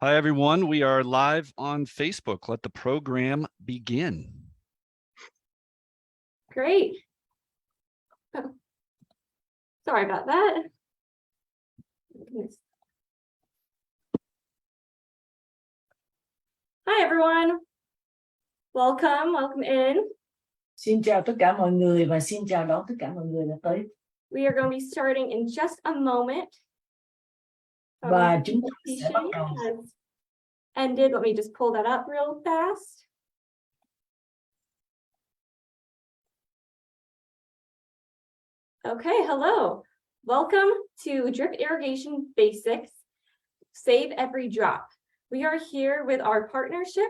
Hi, everyone. We are live on Facebook. Let the program begin. Great. Oh, sorry about that. Hi, everyone. Welcome in. Xin chào tất cả mọi người và xin chào đón tất cả mọi người đã tới. We are going to be starting in just a moment. Và chúng ta sẽ bắt đầu. Ended. Let me just pull that up real fast. Okay, hello. Welcome to Drip Irrigation Basics, Save Every Drop. We are here with our partnership.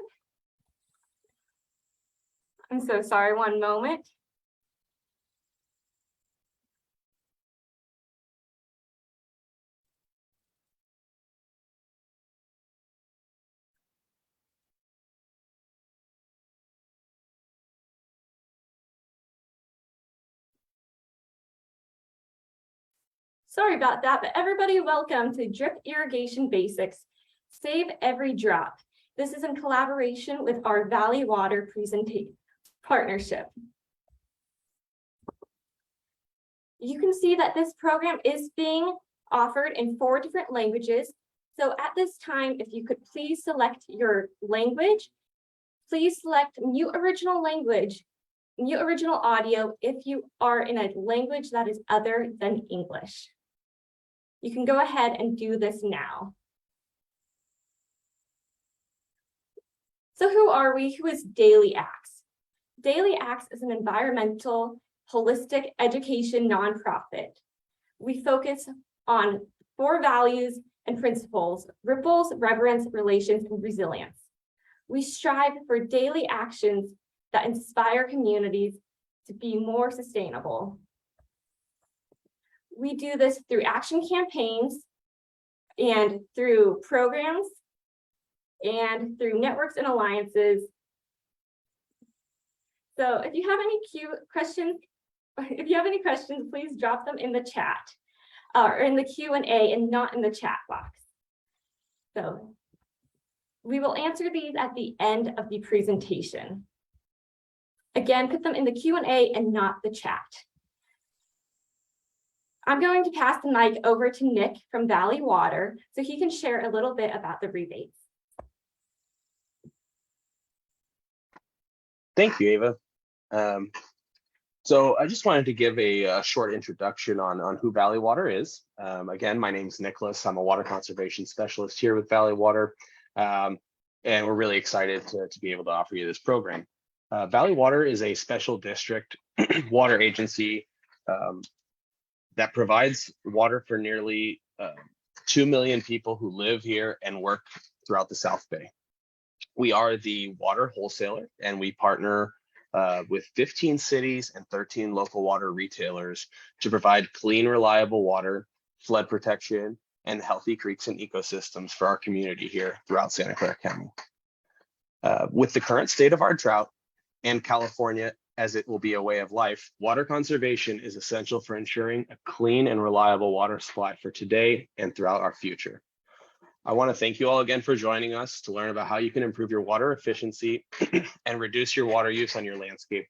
I'm so sorry, one moment. Sorry about that, but everybody welcome to Drip Irrigation Basics, Save Every Drop. This is in collaboration with our Valley Water partnership. You can see that this program is being offered in 4 different languages. So at this time, if you could please select your language, please select mute original language, mute original audio if you are in a language that is other than English. You can go ahead and do this now. So who are we? Who is Daily Acts? Daily Acts is an environmental, holistic education nonprofit. We focus on 4 values and principles: ripples, reverence, relations, and resilience. We strive for daily actions that inspire communities to be more sustainable. We do this through action campaigns and through programs and through networks and alliances. So if you have any questions, please drop them in the chat or in the Q&A and not in the chat box. So we will answer these at the end of the presentation. Again, put them in the Q&A and not the chat. I'm going to pass the mic over to Nick from Valley Water so he can share a little bit about the rebates. Thank you, Ava. So I just wanted to give a short introduction on who Valley Water is. Again, my name is Nicholas. I'm a water conservation specialist here with Valley Water, and we're really excited to be able to offer you this program. Valley Water is a special district water agency that provides water for nearly 2 million people who live here and work throughout the South Bay. We are the water wholesaler, and we partner with 15 cities and 13 local water retailers to provide clean, reliable water, flood protection, and healthy creeks and ecosystems for our community here throughout Santa Clara County. With the current state of our drought and California, as it will be a way of life, water conservation is essential for ensuring a clean and reliable water supply for today and throughout our future. I want to thank you all again for joining us to learn about how you can improve your water efficiency and reduce your water use on your landscape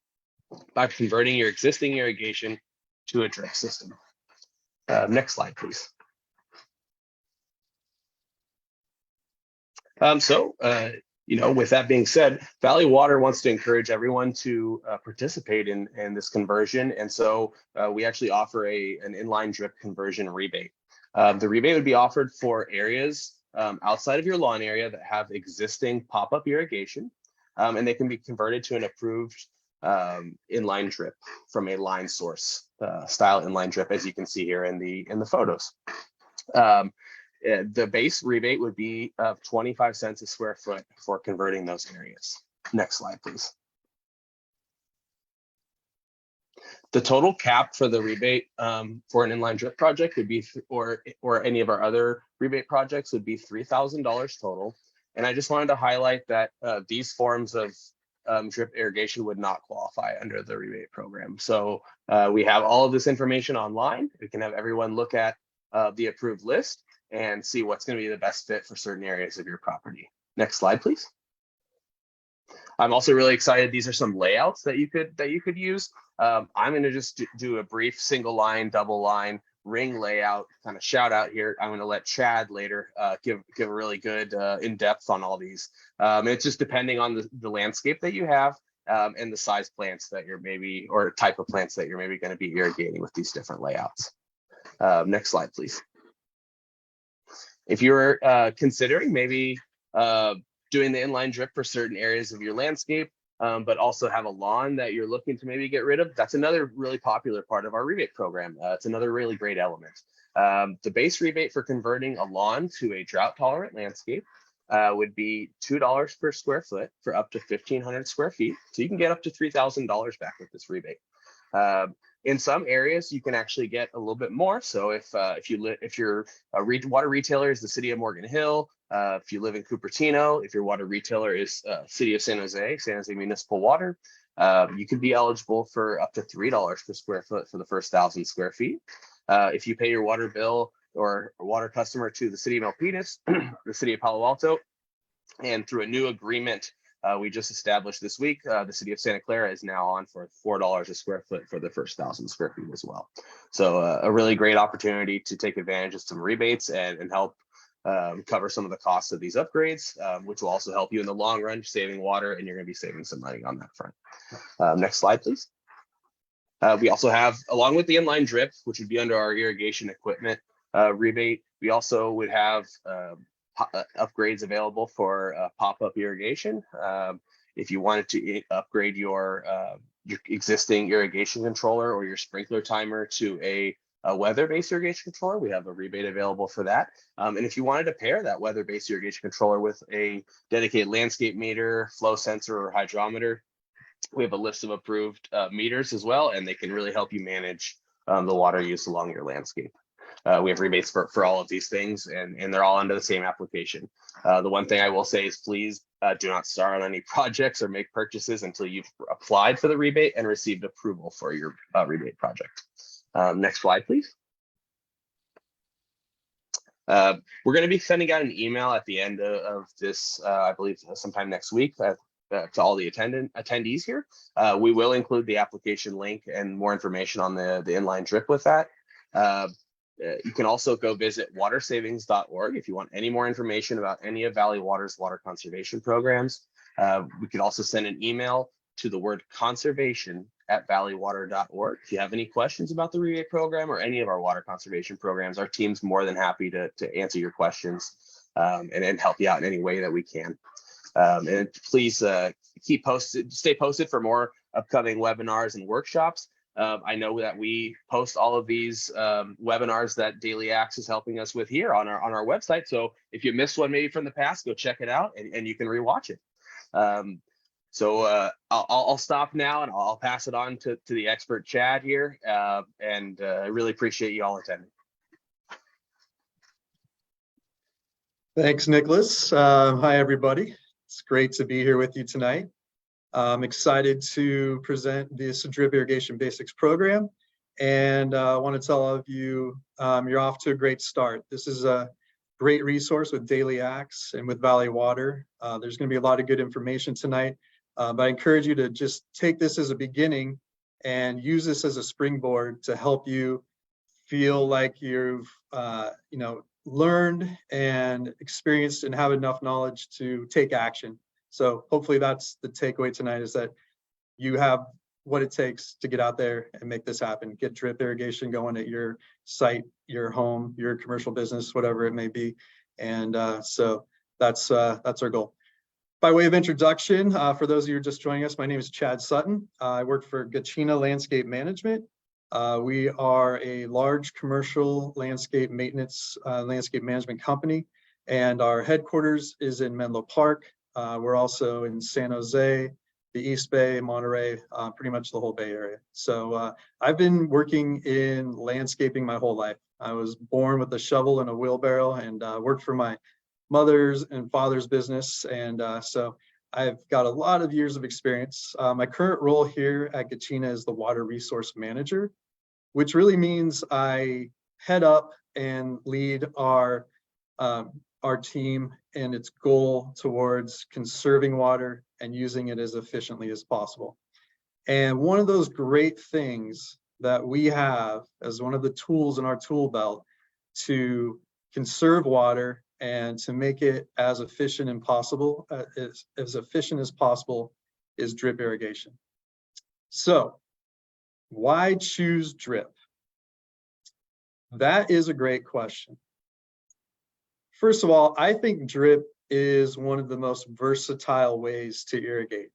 by converting your existing irrigation to a drip system. Next slide, please. With that being said, Valley Water wants to encourage everyone to participate in this conversion. And so we actually offer an inline drip conversion rebate. The rebate would be offered for areas outside of your lawn area that have existing pop-up irrigation, and they can be converted to an approved inline drip from a line source style inline drip, as you can see here in the photos. The base rebate would be 25 cents a square foot for converting those areas. Next slide, please. The total cap for the rebate for an inline drip project would be, or any of our other rebate projects, would be $3,000 total. And I just wanted to highlight that these forms of drip irrigation would not qualify under the rebate program. So we have all of this information online. We can have everyone look at the approved list, and see what's going to be the best fit for certain areas of your property. Next slide, please. I'm also really excited. These are some layouts that you could use. I'm going to just do a brief single line, double line, ring layout kind of shout out here. I'm going to let Chad later give a really good in-depth on all these. It's just depending on the landscape that you have and the size plants that you're maybe, or type of plants that you're maybe going to be irrigating with these different layouts. Next slide, please. If you're considering maybe doing the inline drip for certain areas of your landscape, but also have a lawn that you're looking to maybe get rid of, that's another really popular part of our rebate program. It's another really great element. The base rebate for converting a lawn to a drought tolerant landscape would be $2 per square foot for up to 1,500 square feet. So you can get up to $3,000 back with this rebate. In some areas, you can actually get a little bit more. So if your water retailer is the city of Morgan Hill, if you live in Cupertino, if your water retailer is city of San Jose Municipal Water, you can be eligible for up to $3 per square foot for the first 1,000 square feet. If you pay your water bill or water customer to the city of Milpitas, the city of Palo Alto, and through a new agreement we just established this week, the city of Santa Clara is now on for $4 a square foot for the first 1,000 square feet as well. So a really great opportunity to take advantage of some rebates and help cover some of the costs of these upgrades, which will also help you in the long run, saving water, and you're going to be saving some money on that front. Next slide, please. We also have, along with the inline drip, which would be under our irrigation equipment rebate, we also would have upgrades available for pop-up irrigation. If you wanted to upgrade your existing irrigation controller or your sprinkler timer to a weather-based irrigation controller, we have a rebate available for that. And if you wanted to pair that weather-based irrigation controller with a dedicated landscape meter, flow sensor, or hydrometer, we have a list of approved meters as well, and they can really help you manage the water use along your landscape. We have rebates for all of these things, and they're all under the same application. The one thing I will say is please do not start on any projects or make purchases until you've applied for the rebate and received approval for your rebate project. Next slide, please. We're going to be sending out an email at the end of this, I believe sometime next week, to all the attendees here. We will include the application link and more information on the inline drip with that. You can also go visit watersavings.org if you want any more information about any of Valley Water's water conservation programs. We could also send an email to the word conservation at valleywater.org. If you have any questions about the rebate program or any of our water conservation programs, our team's more than happy to answer your questions and help you out in any way that we can. And please stay posted for more upcoming webinars and workshops. I know that we post all of these webinars that Daily Axe is helping us with here on our website. So if you missed one maybe from the past, go check it out and you can rewatch it. I'll stop now and I'll pass it on to the expert Chad here. I really appreciate you all attending. Thanks, Nicholas. Hi, everybody. It's great to be here with you tonight. I'm excited to present this drip irrigation basics program, and I want to tell all of you you're off to a great start. This is a great resource with Daily Axe and with Valley Water. There's going to be a lot of good information tonight, but I encourage you to just take this as a beginning and use this as a springboard to help you feel like you've learned and experienced and have enough knowledge to take action. So hopefully that's the takeaway tonight, is that you have what it takes to get out there and make this happen. Get drip irrigation going at your site, your home, your commercial business, whatever it may be. And so that's our goal. By way of introduction, for those of you who are just joining us, my name is Chad Sutton. I work for Gachina Landscape Management. We are a large commercial landscape maintenance, landscape management company, and our headquarters is in Menlo Park. We're also in San Jose, the East Bay, Monterey, pretty much the whole Bay Area. So I've been working in landscaping my whole life. I was born with a shovel and a wheelbarrow, and worked for my mother's and father's business. And so I've got a lot of years of experience. My current role here at Gachina is the Water Resource Manager, which really means I head up and lead our our team and its goal towards conserving water and using it as efficiently as possible. And one of those great things that we have as one of the tools in our tool belt to conserve water and to make it as efficient and possible, as efficient as possible, is drip irrigation. So why choose drip? That is a great question. First of all, I think drip is one of the most versatile ways to irrigate.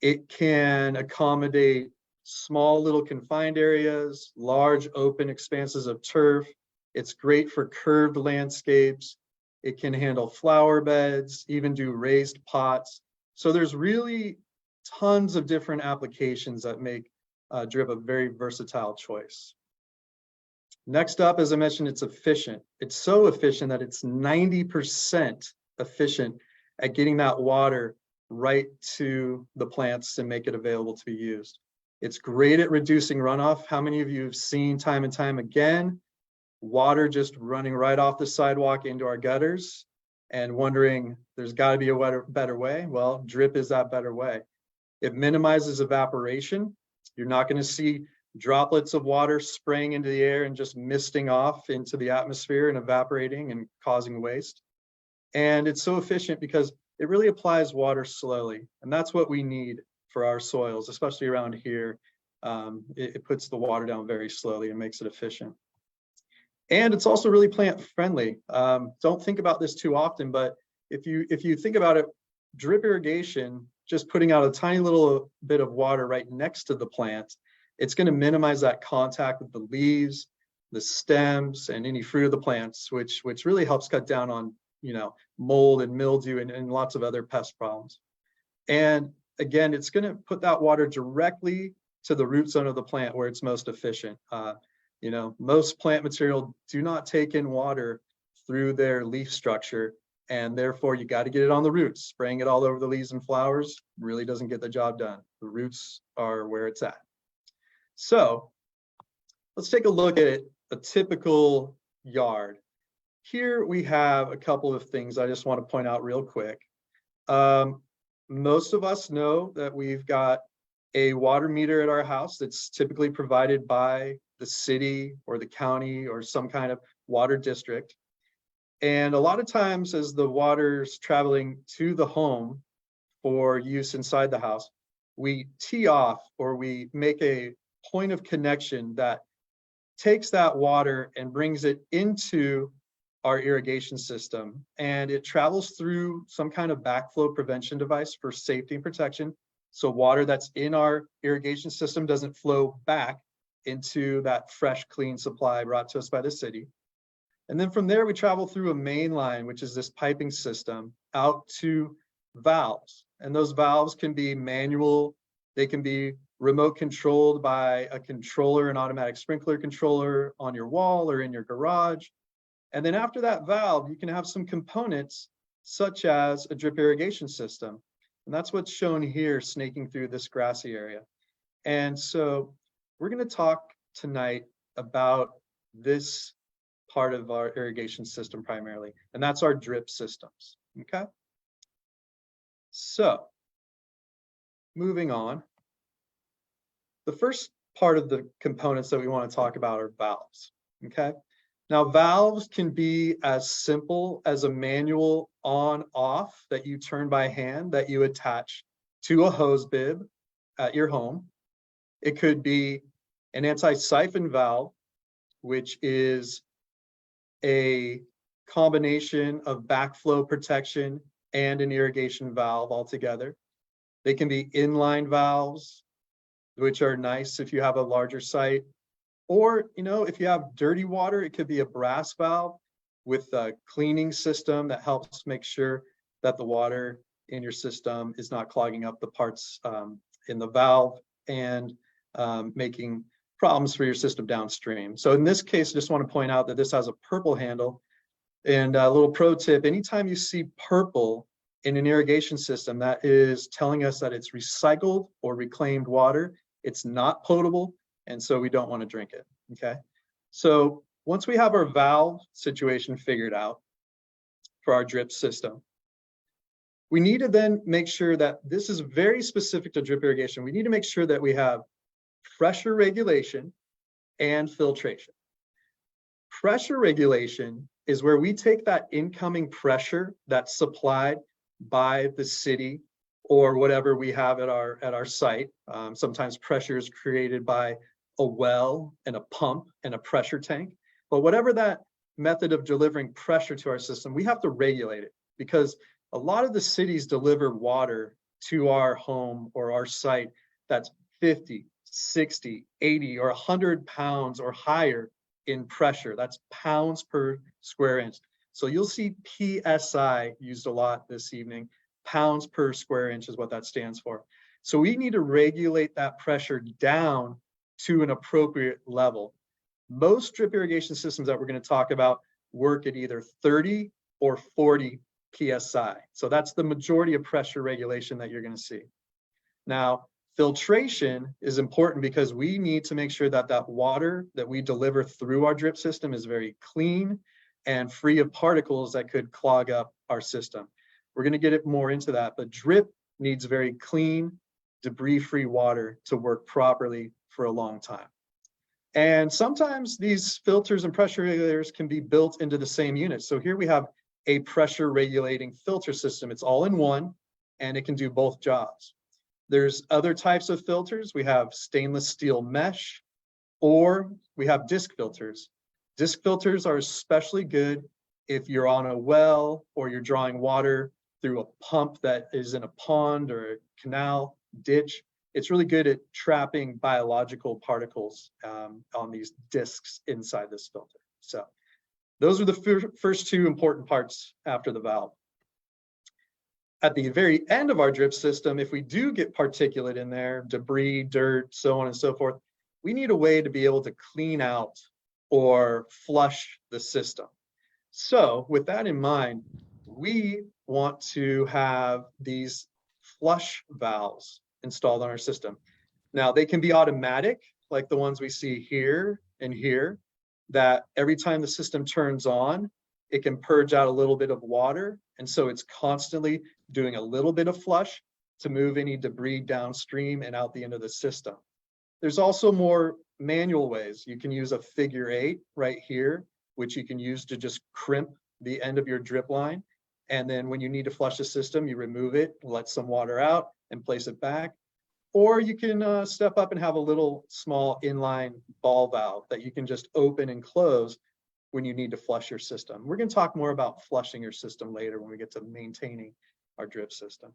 It can accommodate small little confined areas, large open expanses of turf. It's great for curved landscapes. It can handle flower beds, even do raised pots. So there's really tons of different applications that make drip a very versatile choice. Next up, as I mentioned, it's efficient. It's so efficient that it's 90% efficient at getting that water right to the plants to make it available to be used. It's great at reducing runoff. How many of you have seen time and time again water just running right off the sidewalk into our gutters and wondering there's got to be a better way? Well, drip is that better way. It minimizes evaporation. You're not going to see droplets of water spraying into the air and just misting off into the atmosphere and evaporating and causing waste. And it's so efficient because it really applies water slowly. And that's what we need for our soils, especially around here. It puts the water down very slowly and makes it efficient. And it's also really plant friendly. Don't think about this too often, but if you think about it, drip irrigation, just putting out a tiny little bit of water right next to the plant, it's going to minimize that contact with the leaves, the stems, and any fruit of the plants, which really helps cut down on, mold and mildew and lots of other pest problems. And again, it's going to put that water directly to the root zone of the plant where it's most efficient. Most plant material do not take in water through their leaf structure, and therefore you got to get it on the roots. Spraying it all over the leaves and flowers really doesn't get the job done. The roots are where it's at. So let's take a look at a typical yard. Here we have a couple of things I just want to point out real quick. Most of us know that we've got a water meter at our house that's typically provided by the city or the county or some kind of water district. And a lot of times as the water's traveling to the home for use inside the house, we tee off or we make a point of connection that takes that water and brings it into our irrigation system, and it travels through some kind of backflow prevention device for safety and protection. So water that's in our irrigation system doesn't flow back into that fresh, clean supply brought to us by the city. And then from there, we travel through a main line, which is this piping system, out to valves. And those valves can be manual, they can be remote controlled by a controller, an automatic sprinkler controller on your wall or in your garage. And then after that valve, you can have some components such as a drip irrigation system. And that's what's shown here, snaking through this grassy area. And so we're going to talk tonight about this part of our irrigation system primarily, and that's our drip systems. Okay. So moving on. The first part of the components that we want to talk about are valves. Okay. Now, valves can be as simple as a manual on-off that you turn by hand that you attach to a hose bib at your home. It could be an anti-siphon valve, which is a combination of backflow protection and an irrigation valve altogether. They can be inline valves, which are nice if you have a larger site. Or, if you have dirty water, it could be a brass valve with a cleaning system that helps make sure that the water in your system is not clogging up the parts in the valve and making problems for your system downstream. So in this case, I just want to point out that this has a purple handle. And a little pro tip, anytime you see purple in an irrigation system, that is telling us that it's recycled or reclaimed water. It's not potable, and so we don't want to drink it. Okay. So once we have our valve situation figured out, for our drip system. We need to then make sure that this is very specific to drip irrigation. We need to make sure that we have pressure regulation and filtration. Pressure regulation is where we take that incoming pressure that's supplied by the city or whatever we have at our site. Sometimes pressure is created by a well and a pump and a pressure tank. But whatever that method of delivering pressure to our system, we have to regulate it, because a lot of the cities deliver water to our home or our site that's 50, 60, 80, or 100 pounds or higher in pressure. That's pounds per square inch. So you'll see PSI used a lot this evening. Pounds per square inch is what that stands for. So we need to regulate that pressure down to an appropriate level. Most drip irrigation systems that we're going to talk about work at either 30 or 40 PSI. So that's the majority of pressure regulation that you're going to see. Now, filtration is important because we need to make sure that that water that we deliver through our drip system is very clean and free of particles that could clog up our system. We're going to get it more into that, but drip needs very clean, debris-free water to work properly for a long time. And sometimes these filters and pressure regulators can be built into the same unit. So here we have a pressure regulating filter system. It's all in one, and it can do both jobs. There's other types of filters. We have stainless steel mesh, or we have disc filters. Disc filters are especially good if you're on a well or you're drawing water through a pump that is in a pond or a canal, ditch. It's really good at trapping biological particles on these discs inside this filter. So those are the first two important parts after the valve. At the very end of our drip system, if we do get particulate in there, debris, dirt, so on and so forth, we need a way to be able to clean out or flush the system. So with that in mind, we want to have these flush valves installed on our system. Now, they can be automatic, like the ones we see here and here, that every time the system turns on, it can purge out a little bit of water. And so it's constantly doing a little bit of flush to move any debris downstream and out the end of the system. There's also more manual ways. You can use a figure 8 right here, which you can use to just crimp the end of your drip line. And then when you need to flush the system, you remove it, let some water out and place it back. Or you can step up and have a little small inline ball valve that you can just open and close when you need to flush your system. We're going to talk more about flushing your system later when we get to maintaining our drip system.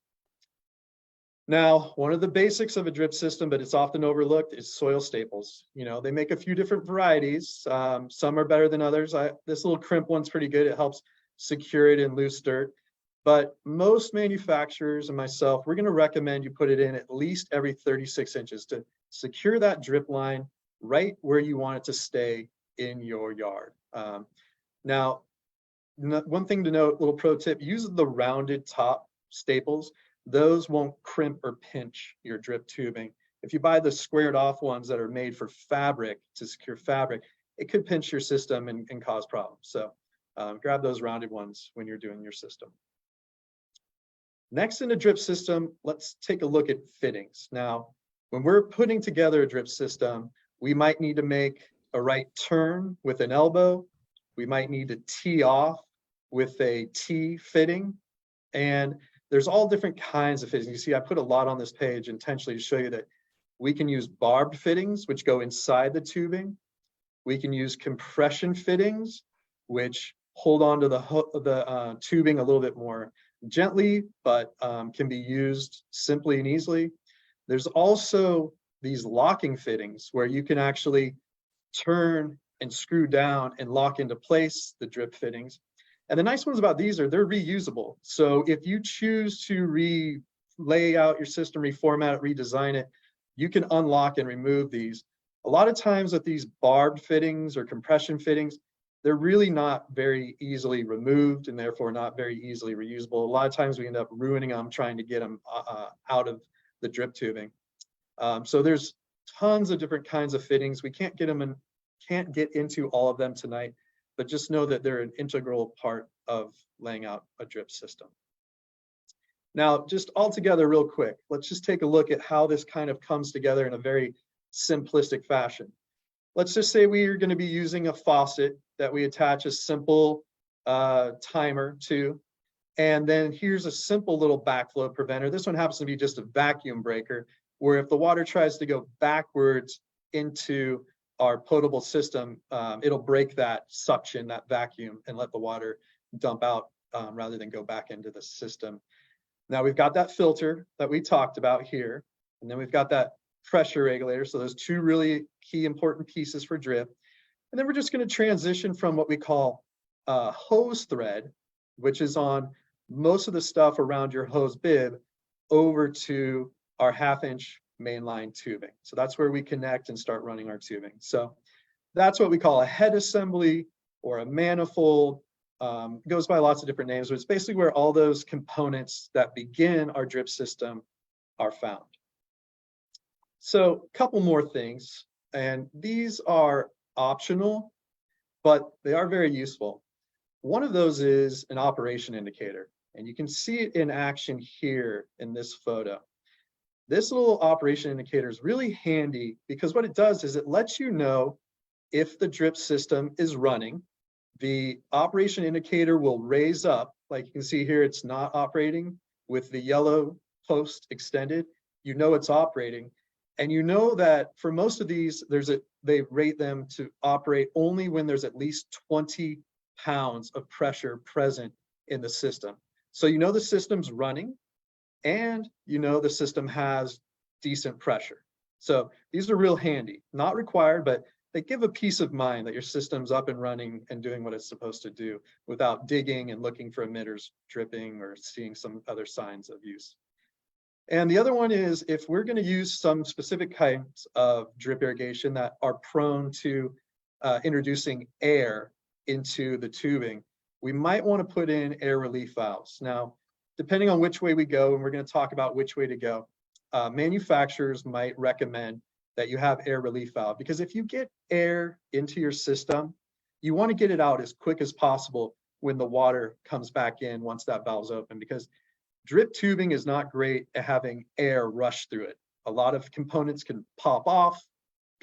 Now, one of the basics of a drip system, but it's often overlooked, is soil staples. You know, they make a few different varieties. Some are better than others. This little crimp one's pretty good. It helps secure it in loose dirt. But most manufacturers and myself, we're going to recommend you put it in at least every 36 inches to secure that drip line right where you want it to stay in your yard. Now, one thing to note, little pro tip, use the rounded top staples. Those won't crimp or pinch your drip tubing. If you buy the squared off ones that are made for fabric, to secure fabric, it could pinch your system and cause problems. So grab those rounded ones when you're doing your system. Next in a drip system, let's take a look at fittings. Now, when we're putting together a drip system, we might need to make a right turn with an elbow. We might need to tee off with a T fitting. And there's all different kinds of fittings. You see, I put a lot on this page intentionally to show you that we can use barbed fittings, which go inside the tubing. We can use compression fittings, which hold on to the tubing a little bit more gently, but can be used simply and easily. There's also these locking fittings where you can actually turn and screw down and lock into place the drip fittings. And the nice ones about these are they're reusable. So if you choose to lay out your system, reformat it, redesign it, you can unlock and remove these. A lot of times with these barbed fittings or compression fittings, they're really not very easily removed and therefore not very easily reusable. A lot of times we end up ruining them trying to get them out of the drip tubing. So there's tons of different kinds of fittings. We can't get into all of them tonight, but just know that they're an integral part of laying out a drip system. Now, just all together real quick, let's just take a look at how this kind of comes together in a very simplistic fashion. Let's just say we are going to be using a faucet that we attach a simple timer to. And then here's a simple little backflow preventer. This one happens to be just a vacuum breaker, where if the water tries to go backwards into our potable system, it'll break that suction, that vacuum, and let the water dump out rather than go back into the system. Now we've got that filter that we talked about here, and then we've got that pressure regulator. So those two really key important pieces for drip. And then we're just going to transition from what we call hose thread, which is on most of the stuff around your hose bib, over to our 1/2-inch mainline tubing. So that's where we connect and start running our tubing. So that's what we call a head assembly or a manifold. It goes by lots of different names, but it's basically where all those components that begin our drip system are found. So a couple more things, and these are optional, but they are very useful. One of those is an operation indicator, and you can see it in action here in this photo. This little operation indicator is really handy because what it does is it lets you know if the drip system is running. The operation indicator will raise up, like you can see here, it's not operating with the yellow post extended. You know it's operating. And you know that for most of these, they rate them to operate only when there's at least 20 pounds of pressure present in the system. So you know the system's running, and you know the system has decent pressure. So these are real handy, not required, but they give a peace of mind that your system's up and running and doing what it's supposed to do without digging and looking for emitters dripping or seeing some other signs of use. And the other one is if we're going to use some specific kinds of drip irrigation that are prone to introducing air into the tubing, we might want to put in air relief valves. Now, depending on which way we go, and we're going to talk about which way to go, manufacturers might recommend that you have air relief valve, because if you get air into your system, you want to get it out as quick as possible when the water comes back in once that valve's open, because drip tubing is not great at having air rush through it. A lot of components can pop off,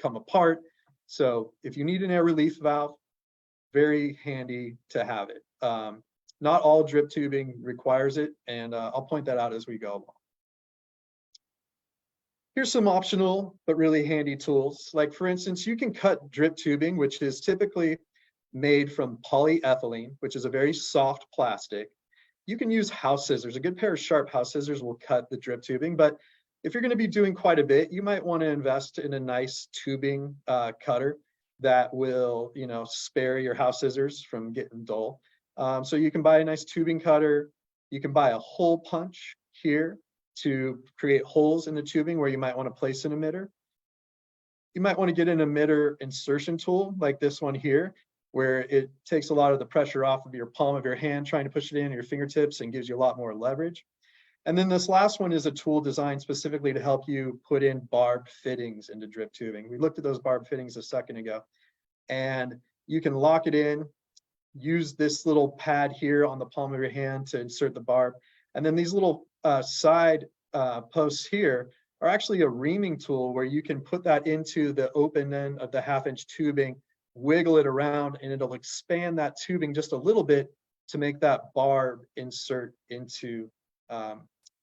come apart. So if you need an air relief valve, very handy to have it. Not all drip tubing requires it, and I'll point that out as we go along. Here's some optional but really handy tools. Like for instance, you can cut drip tubing, which is typically made from polyethylene, which is a very soft plastic. You can use house scissors. A good pair of sharp house scissors will cut the drip tubing, but if you're going to be doing quite a bit, you might want to invest in a nice tubing cutter that will, spare your house scissors from getting dull. So you can buy a nice tubing cutter. You can buy a hole punch here to create holes in the tubing where you might want to place an emitter. You might want to get an emitter insertion tool like this one here, where it takes a lot of the pressure off of your palm of your hand trying to push it in your fingertips and gives you a lot more leverage. And then this last one is a tool designed specifically to help you put in barbed fittings into drip tubing. We looked at those barbed fittings a second ago, and you can lock it in, use this little pad here on the palm of your hand to insert the barb. And then these little side posts here are actually a reaming tool where you can put that into the open end of the 1/2-inch tubing, wiggle it around, and it'll expand that tubing just a little bit to make that barb insert into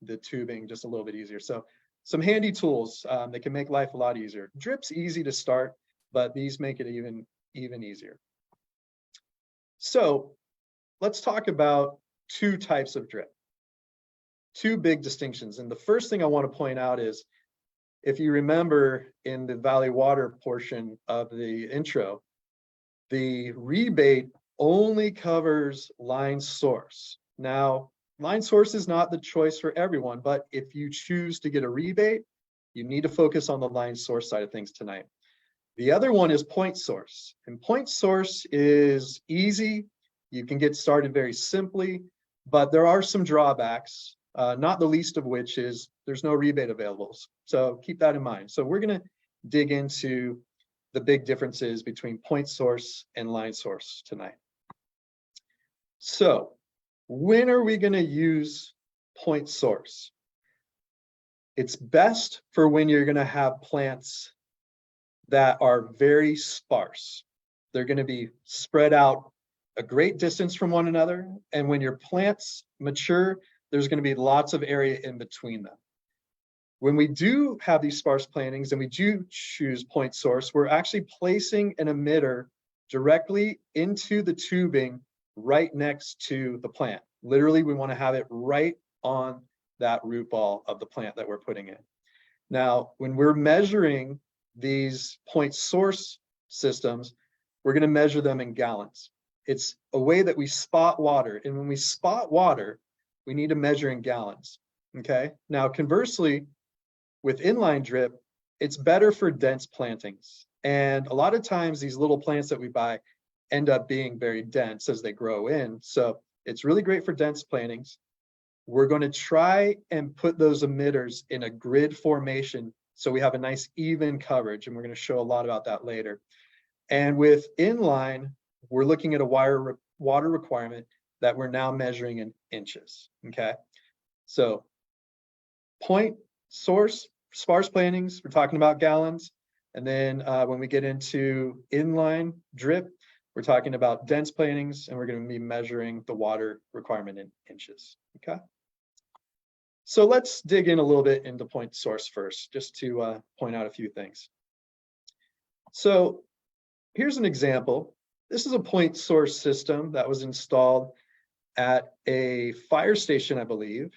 the tubing just a little bit easier. So some handy tools that can make life a lot easier. Drip's easy to start, but these make it even easier. So let's talk about two types of drip. Two big distinctions. And the first thing I want to point out is, if you remember in the Valley Water portion of the intro, the rebate only covers line source. Now, line source is not the choice for everyone, but if you choose to get a rebate, you need to focus on the line source side of things tonight. The other one is point source, and point source is easy. You can get started very simply, but there are some drawbacks, not the least of which is there's no rebate available. So keep that in mind. So we're going to dig into the big differences between point source and line source tonight. So when are we going to use point source? It's best for when you're going to have plants that are very sparse. They're going to be spread out a great distance from one another. And when your plants mature, there's going to be lots of area in between them. When we do have these sparse plantings and we do choose point source, we're actually placing an emitter directly into the tubing right next to the plant. Literally, we want to have it right on that root ball of the plant that we're putting in. Now, when we're measuring these point source systems, we're going to measure them in gallons. It's a way that we spot water. And when we spot water, we need to measure in gallons. Okay. Now, conversely, with inline drip, it's better for dense plantings. And a lot of times these little plants that we buy end up being very dense as they grow in. So it's really great for dense plantings. We're going to try and put those emitters in a grid formation so we have a nice even coverage. And we're going to show a lot about that later. And with inline, we're looking at a water requirement that we're now measuring in inches. Okay. So point source, sparse plantings, we're talking about gallons. And then when we get into inline drip, we're talking about dense plantings, and we're going to be measuring the water requirement in inches. Okay. So let's dig in a little bit into point source first, just to point out a few things. So here's an example. This is a point source system that was installed at a fire station, I believe.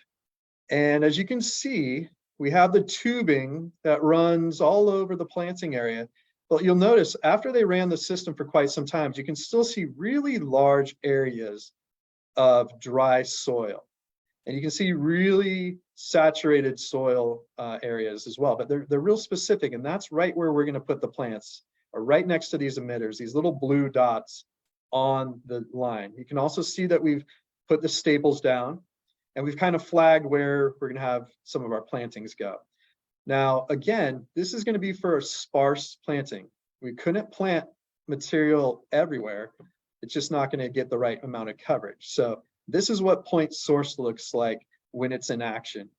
And as you can see, we have the tubing that runs all over the planting area. But you'll notice after they ran the system for quite some time, you can still see really large areas of dry soil. And you can see really saturated soil areas as well, but they're real specific. And that's right where we're going to put the plants, or right next to these emitters, these little blue dots on the line. You can also see that we've put the staples down, and we've kind of flagged where we're going to have some of our plantings go. Now, again, this is going to be for a sparse planting. We couldn't plant material everywhere. It's just not going to get the right amount of coverage. So this is what point source looks like when it's in action.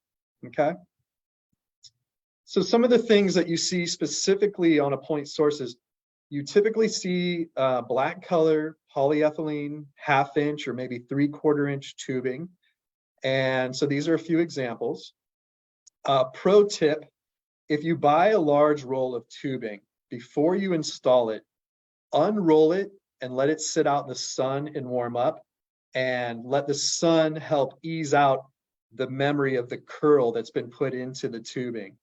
Okay. So some of the things that you see specifically on a point source is you typically see black color polyethylene 1/2 inch or maybe 3/4 inch tubing. And so these are a few examples. Pro tip, if you buy a large roll of tubing, before you install it, unroll it and let it sit out in the sun and warm up, and let the sun help ease out the memory of the curl that's been put into the tubing.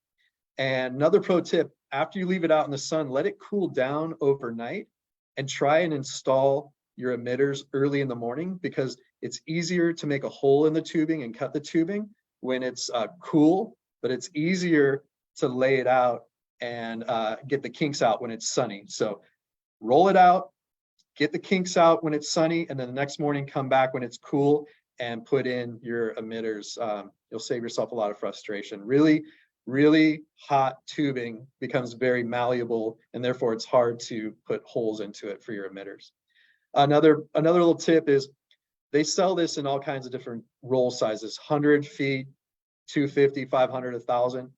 And another pro tip, after you leave it out in the sun, let it cool down overnight and try and install your emitters early in the morning, because it's easier to make a hole in the tubing and cut the tubing when it's cool, but it's easier to lay it out and get the kinks out when it's sunny. So roll it out, get the kinks out when it's sunny, and then the next morning come back when it's cool and put in your emitters. You'll save yourself a lot of frustration. Really hot tubing becomes very malleable, and therefore it's hard to put holes into it for your emitters. Another little tip is they sell this in all kinds of different roll sizes, 100 feet, 250, 500, 1,000.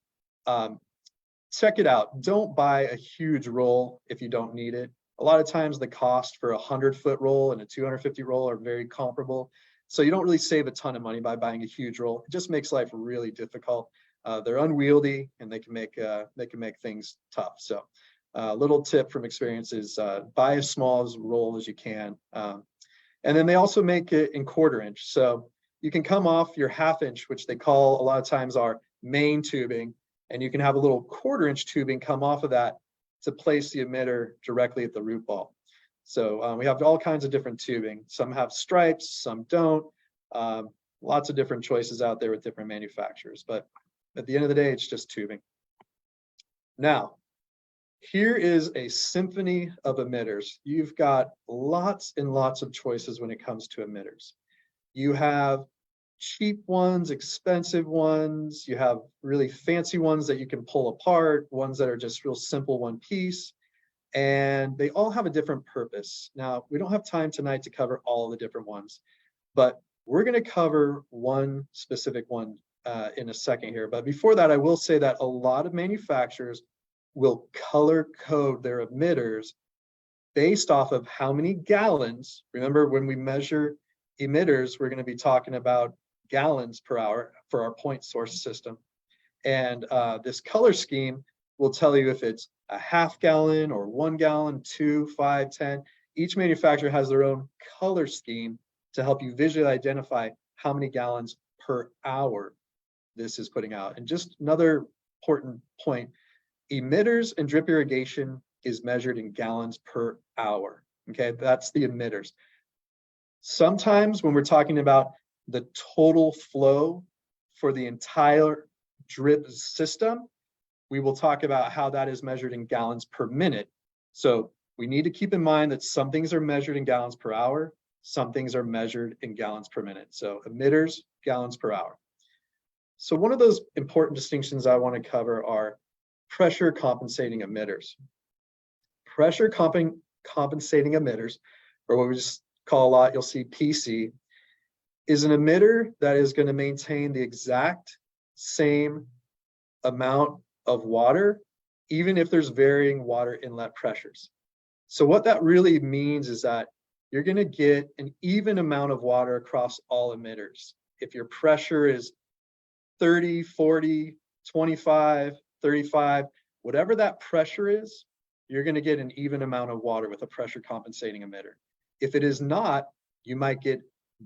Check it out. Don't buy a huge roll if you don't need it. A lot of times the cost for a 100-foot roll and a 250 roll are very comparable. So you don't really save a ton of money by buying a huge roll. It just makes life really difficult. They're unwieldy, and they can make things tough. So little tip from experience is buy as small as roll as you can. And then they also make it in 1/4 inch. So you can come off your 1/2 inch, which they call a lot of times our main tubing, and you can have a little 1/4 inch tubing come off of that to place the emitter directly at the root ball. So we have all kinds of different tubing. Some have stripes, some don't. Lots of different choices out there with different manufacturers, but at the end of the day, it's just tubing. Now, here is a symphony of emitters. You've got lots and lots of choices when it comes to emitters. You have cheap ones, expensive ones. You have really fancy ones that you can pull apart, ones that are just real simple one piece, and they all have a different purpose. Now, we don't have time tonight to cover all the different ones, but we're going to cover one specific one in a second here. But before that, I will say that a lot of manufacturers will color code their emitters based off of how many gallons. Remember, when we measure emitters, we're going to be talking about gallons per hour for our point source system. And this color scheme will tell you if it's a half gallon or 1 gallon, 2, 5, 10. Each manufacturer has their own color scheme to help you visually identify how many gallons per hour this is putting out. And just another important point, emitters and drip irrigation is measured in gallons per hour. Okay, that's the emitters. Sometimes when we're talking about the total flow for the entire drip system, we will talk about how that is measured in gallons per minute. So we need to keep in mind that some things are measured in gallons per hour, some things are measured in gallons per minute. So emitters, gallons per hour. So one of those important distinctions I want to cover are pressure compensating emitters. Pressure compensating emitters, or what we just call a lot, you'll see PC, is an emitter that is going to maintain the exact same amount of water, even if there's varying water inlet pressures. So what that really means is that you're going to get an even amount of water across all emitters. If your pressure is 30, 40, 25, 35, whatever that pressure is, you're going to get an even amount of water with a pressure compensating emitter. If it is not, you might get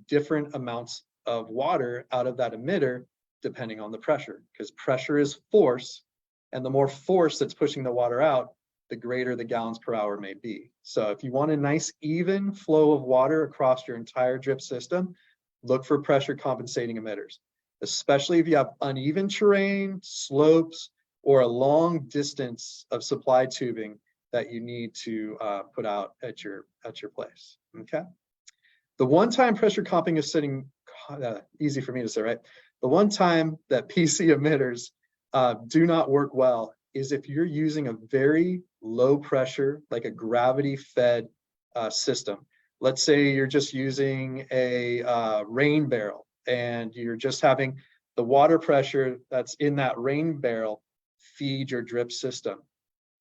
different amounts of water out of that emitter depending on the pressure, because pressure is force, and the more force that's pushing the water out, the greater the gallons per hour may be. So if you want a nice even flow of water across your entire drip system, look for pressure compensating emitters, especially if you have uneven terrain, slopes, or a long distance of supply tubing that you need to put out at your place. Okay. The one-time pressure comping is sitting easy for me to say, right? The one time that PC emitters do not work well is if you're using a very low pressure, like a gravity fed system. Let's say you're just using a rain barrel and you're just having the water pressure that's in that rain barrel feed your drip system.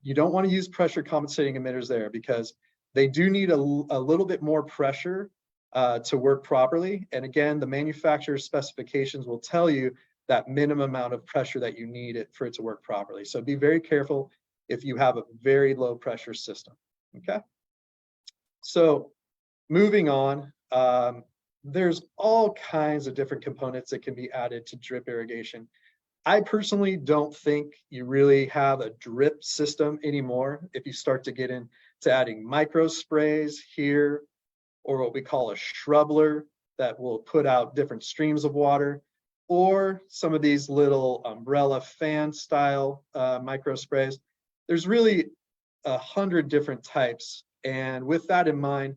You don't want to use pressure compensating emitters there because they do need a little bit more pressure to work properly. And again, the manufacturer's specifications will tell you that minimum amount of pressure that you need for it to work properly. So be very careful if you have a very low pressure system. Okay. So moving on, there's all kinds of different components that can be added to drip irrigation. I personally don't think you really have a drip system anymore if you start to get into adding micro sprays here, or what we call a shrubbler that will put out different streams of water, or some of these little umbrella fan style micro sprays. There's really 100 different types. And with that in mind,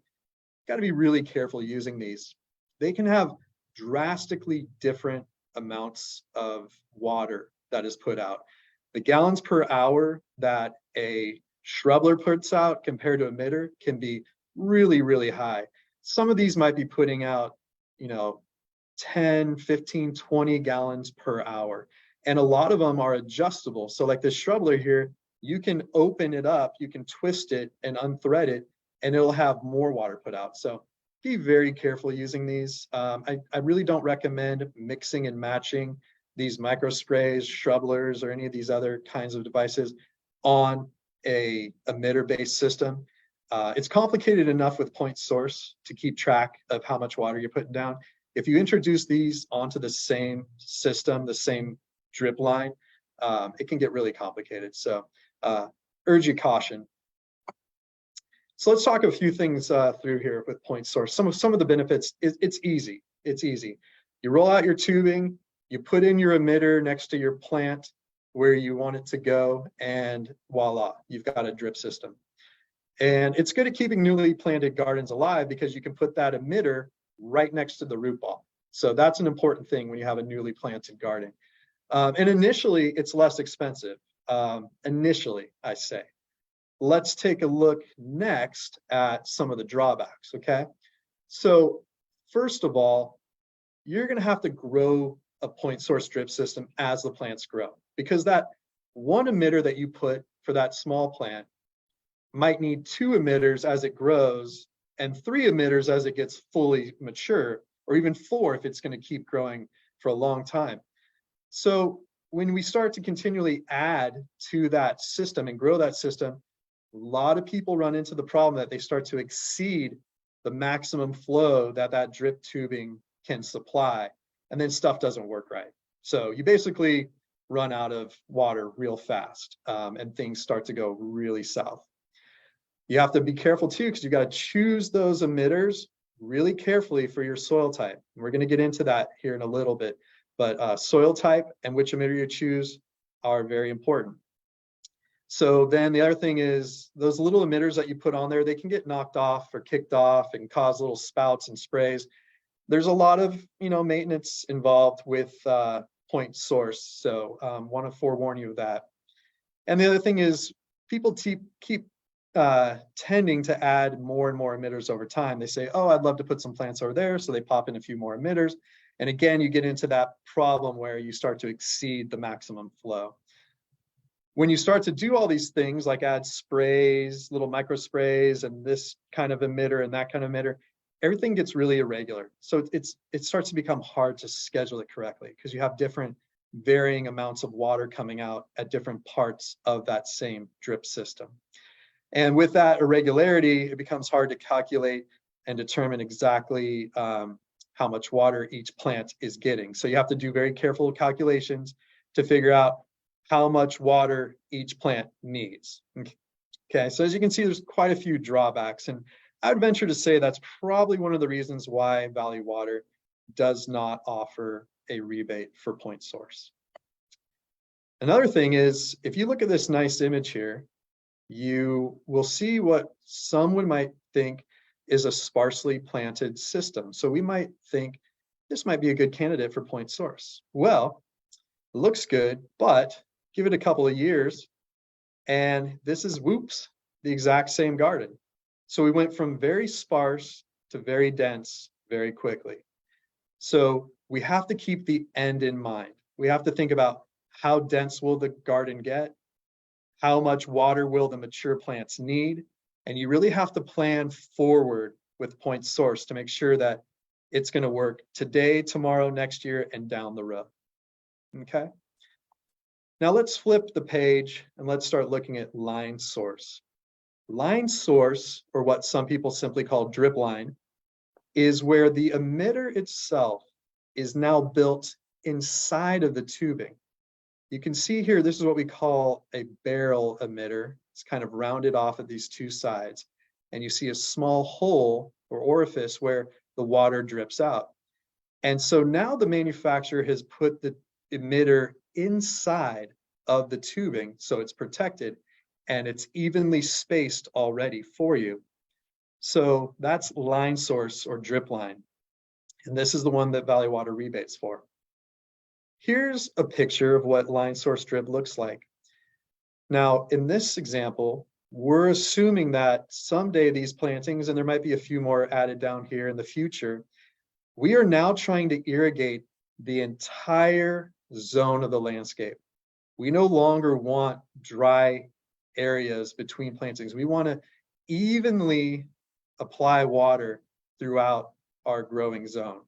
got to be really careful using these. They can have drastically different amounts of water that is put out. The gallons per hour that a shrubbler puts out compared to emitter can be really, really high. Some of these might be putting out, 10, 15, 20 gallons per hour. And a lot of them are adjustable. So like this shrubbler here, you can open it up, you can twist it and unthread it, and it'll have more water put out. So be very careful using these. I really don't recommend mixing and matching these micro sprays, shrubblers, or any of these other kinds of devices on a emitter-based system. It's complicated enough with point source to keep track of how much water you're putting down. If you introduce these onto the same system, the same drip line, it can get really complicated. So urge you caution. So let's talk a few things through here with point source. Some of the benefits, it's easy. It's easy. You roll out your tubing, you put in your emitter next to your plant where you want it to go, and voila, you've got a drip system. And it's good at keeping newly planted gardens alive because you can put that emitter right next to the root ball. So that's an important thing when you have a newly planted garden. And initially, it's less expensive. Initially, I say. Let's take a look next at some of the drawbacks, okay? So first of all, you're going to have to grow a point source drip system as the plants grow, because that one emitter that you put for that small plant might need 2 emitters as it grows and 3 emitters as it gets fully mature, or even 4 if it's going to keep growing for a long time. So when we start to continually add to that system and grow that system, a lot of people run into the problem that they start to exceed the maximum flow that that drip tubing can supply, and then stuff doesn't work right. So you basically run out of water real fast, and things start to go really south. You have to be careful too, because you got to choose those emitters really carefully for your soil type. And we're going to get into that here in a little bit, but soil type and which emitter you choose are very important. So then the other thing is those little emitters that you put on there, they can get knocked off or kicked off and cause little spouts and sprays. There's a lot of, maintenance involved with point source. So want to forewarn you of that. And the other thing is people keep tending to add more and more emitters over time. They say, oh, I'd love to put some plants over there. So they pop in a few more emitters. And again, you get into that problem where you start to exceed the maximum flow. When you start to do all these things like add sprays, little micro sprays, and this kind of emitter and that kind of emitter, everything gets really irregular. So it starts to become hard to schedule it correctly because you have different varying amounts of water coming out at different parts of that same drip system. And with that irregularity, it becomes hard to calculate and determine exactly how much water each plant is getting. So you have to do very careful calculations to figure out how much water each plant needs. Okay, so as you can see, there's quite a few drawbacks, and I would venture to say that's probably one of the reasons why Valley Water does not offer a rebate for point source. Another thing is, if you look at this nice image here, you will see what someone might think is a sparsely planted system. So we might think this might be a good candidate for point source. Well, it looks good, but give it a couple of years and this is, whoops, the exact same garden. So we went from very sparse to very dense very quickly. So we have to keep the end in mind. We have to think about how dense will the garden get? How much water will the mature plants need? And you really have to plan forward with point source to make sure that it's going to work today, tomorrow, next year, and down the road. Okay. Now let's flip the page and let's start looking at line source. Line source, or what some people simply call drip line, is where the emitter itself is now built inside of the tubing. You can see here, this is what we call a barrel emitter. It's kind of rounded off at these two sides. And you see a small hole or orifice where the water drips out. And so now the manufacturer has put the emitter inside of the tubing, so it's protected and it's evenly spaced already for you. So that's line source or drip line. And this is the one that Valley Water rebates for. Here's a picture of what line source drip looks like. Now, in this example, we're assuming that someday these plantings, and there might be a few more added down here in the future, we are now trying to irrigate the entire zone of the landscape. We no longer want dry areas between plantings. We want to evenly apply water throughout our growing zone.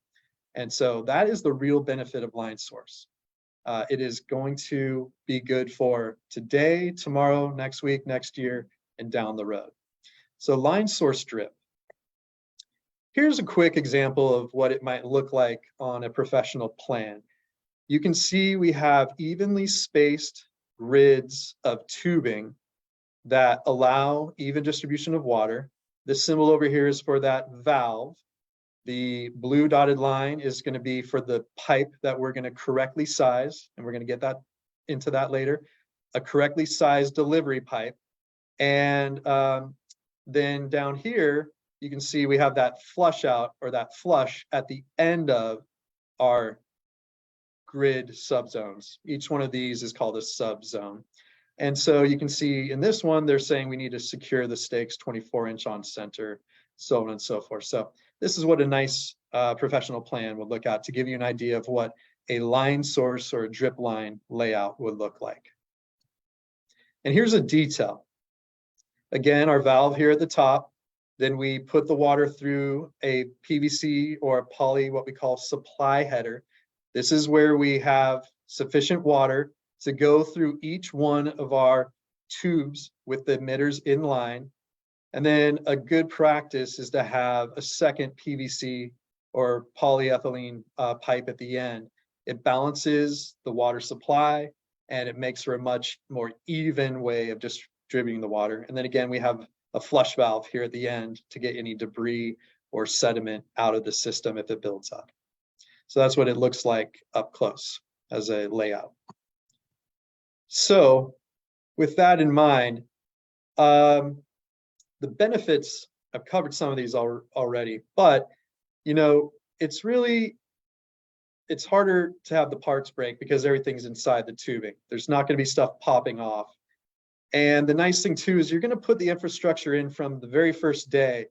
And so that is the real benefit of line source. It is going to be good for today, tomorrow, next week, next year, and down the road. So line source drip. Here's a quick example of what it might look like on a professional plan. You can see we have evenly spaced grids of tubing that allow even distribution of water. The symbol over here is for that valve. The blue dotted line is going to be for the pipe that we're going to correctly size, and we're going to get that into that later, a correctly sized delivery pipe. And then down here, you can see we have that flush out or that flush at the end of our grid subzones. Each one of these is called a subzone. And so you can see in this one, they're saying we need to secure the stakes 24-inch on center, so on and so forth. So this is what a nice professional plan would look at to give you an idea of what a line source or a drip line layout would look like. And here's a detail. Again, our valve here at the top, then we put the water through a PVC or a poly, what we call supply header. This is where we have sufficient water to go through each one of our tubes with the emitters in line. And then a good practice is to have a second PVC or polyethylene pipe at the end. It balances the water supply and it makes for a much more even way of distributing the water. And then again, we have a flush valve here at the end to get any debris or sediment out of the system if it builds up. So that's what it looks like up close as a layout. So with that in mind, the benefits, I've covered some of these already, but you know, it's harder to have the parts break because everything's inside the tubing. There's not going to be stuff popping off. And the nice thing too is you're going to put the infrastructure in from the very first day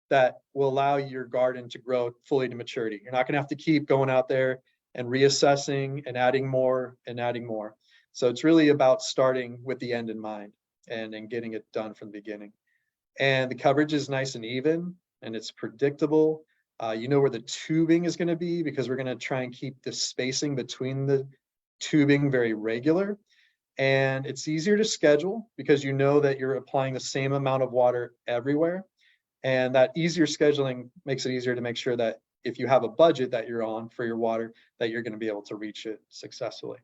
that will allow your garden to grow fully to maturity. You're not going to have to keep going out there and reassessing and adding more and adding more. So it's really about starting with the end in mind and getting it done from the beginning. And the coverage is nice and even and it's predictable. You know where the tubing is going to be because we're going to try and keep the spacing between the tubing very regular. And it's easier to schedule because you know that you're applying the same amount of water everywhere. And that easier scheduling makes it easier to make sure that if you have a budget that you're on for your water, that you're going to be able to reach it successfully.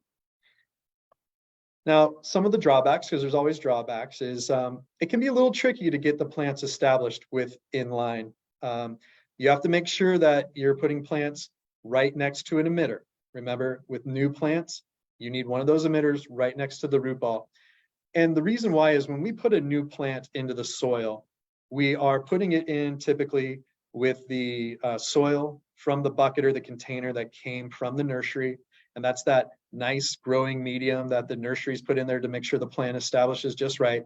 Now, some of the drawbacks, because there's always drawbacks, is it can be a little tricky to get the plants established with inline. You have to make sure that you're putting plants right next to an emitter. Remember, with new plants, you need one of those emitters right next to the root ball. And the reason why is when we put a new plant into the soil, we are putting it in typically with the soil from the bucket or the container that came from the nursery. And that's that nice growing medium that the nurseries put in there to make sure the plant establishes just right.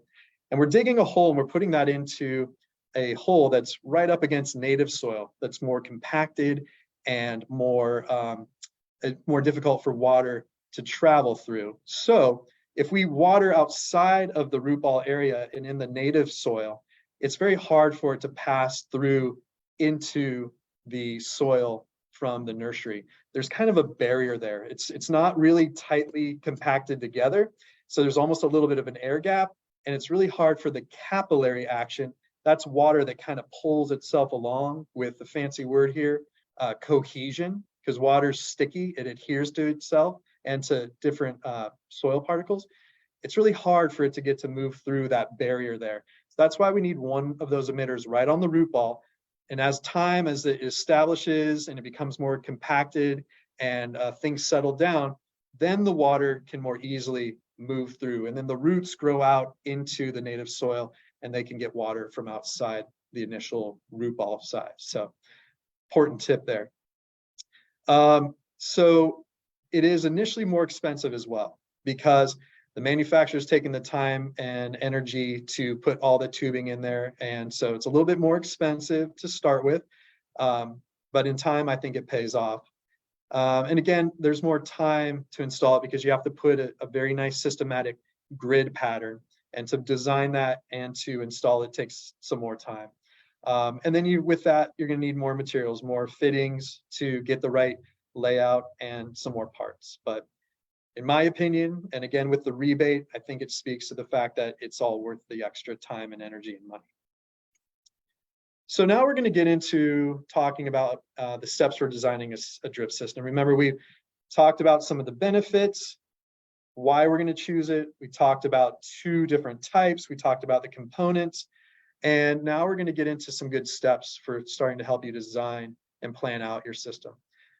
And we're digging a hole and we're putting that into a hole that's right up against native soil that's more compacted and more difficult for water to travel through. So if we water outside of the root ball area and in the native soil, it's very hard for it to pass through into the soil from the nursery. There's kind of a barrier there. It's not really tightly compacted together. So there's almost a little bit of an air gap and it's really hard for the capillary action. That's water that kind of pulls itself along with the fancy word here, cohesion, because water's sticky, it adheres to itself and to different soil particles. It's really hard for it to get to move through that barrier there. So that's why we need one of those emitters right on the root ball. And as it establishes and it becomes more compacted and things settle down, then the water can more easily move through. And then the roots grow out into the native soil and they can get water from outside the initial root ball size. So important tip there. So it is initially more expensive as well because the manufacturer's taking the time and energy to put all the tubing in there. And so it's a little bit more expensive to start with. But in time, I think it pays off. And again, there's more time to install it because you have to put a very nice systematic grid pattern. And to design that and to install it takes some more time. And then with that, you're going to need more materials, more fittings to get the right layout and some more parts. But in my opinion, and again with the rebate, I think it speaks to the fact that it's all worth the extra time and energy and money. So now we're going to get into talking about the steps for designing a drip system. Remember, we talked about some of the benefits, why we're going to choose it. We talked about 2 different types. We talked about the components. And now we're going to get into some good steps for starting to help you design and plan out your system.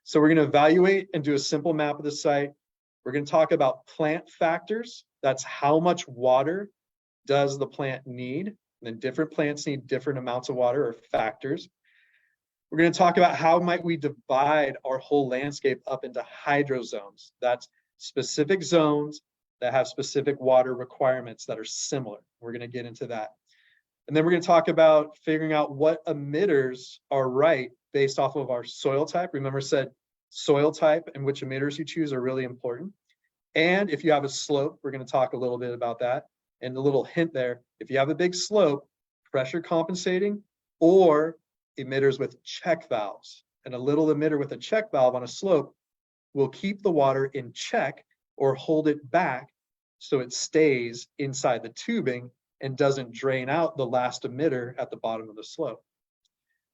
So we're going to evaluate and do a simple map of the site. We're going to talk about plant factors. That's how much water does the plant need. And then different plants need different amounts of water or factors. We're going to talk about how might we divide our whole landscape up into hydro zones. That's specific zones that have specific water requirements that are similar. We're going to get into that. And then we're going to talk about figuring out what emitters are right based off of our soil type. Remember, I said soil type and which emitters you choose are really important. And if you have a slope, we're going to talk a little bit about that. And a little hint there, if you have a big slope, pressure compensating or emitters with check valves. And a little emitter with a check valve on a slope will keep the water in check or hold it back so it stays inside the tubing and doesn't drain out the last emitter at the bottom of the slope.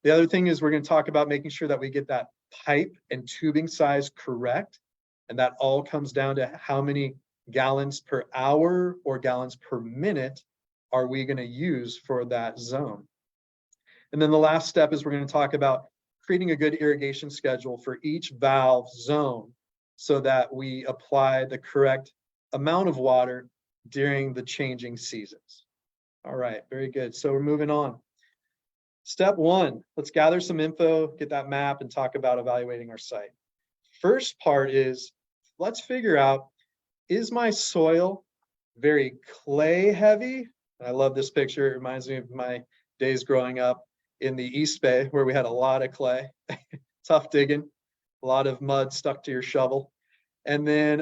The other thing is we're going to talk about making sure that we get that pipe and tubing size correct. And that all comes down to how many gallons per hour or gallons per minute are we going to use for that zone. And then the last step is we're going to talk about creating a good irrigation schedule for each valve zone so that we apply the correct amount of water during the changing seasons. All right, very good. So we're moving on. Step one, let's gather some info, get that map, and talk about evaluating our site. First part is, let's figure out, is my soil very clay heavy? I love this picture. It reminds me of my days growing up in the East Bay where we had a lot of clay, tough digging, a lot of mud stuck to your shovel. And then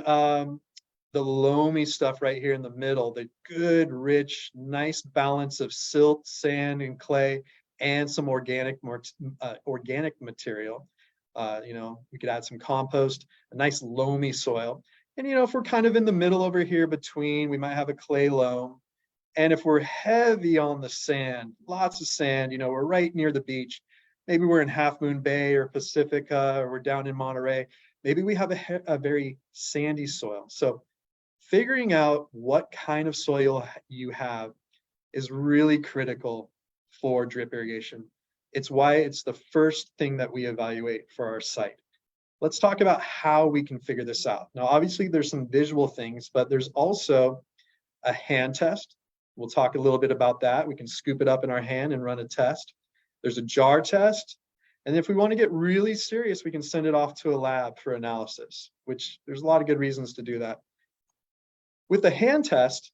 the loamy stuff right here in the middle, the good, rich, nice balance of silt, sand, and clay, and some organic material. You know, we could add some compost, a nice loamy soil. And, you know, if we're kind of in the middle over here between, we might have a clay loam. And if we're heavy on the sand, lots of sand, you know, we're right near the beach. Maybe we're in Half Moon Bay or Pacifica, or we're down in Monterey. Maybe we have a very sandy soil. So figuring out what kind of soil you have is really critical for drip irrigation. It's why it's the first thing that we evaluate for our site. Let's talk about how we can figure this out. Now, obviously there's some visual things, but there's also a hand test. We'll talk a little bit about that. We can scoop it up in our hand and run a test. There's a jar test. And if we want to get really serious, we can send it off to a lab for analysis, which there's a lot of good reasons to do that. With the hand test,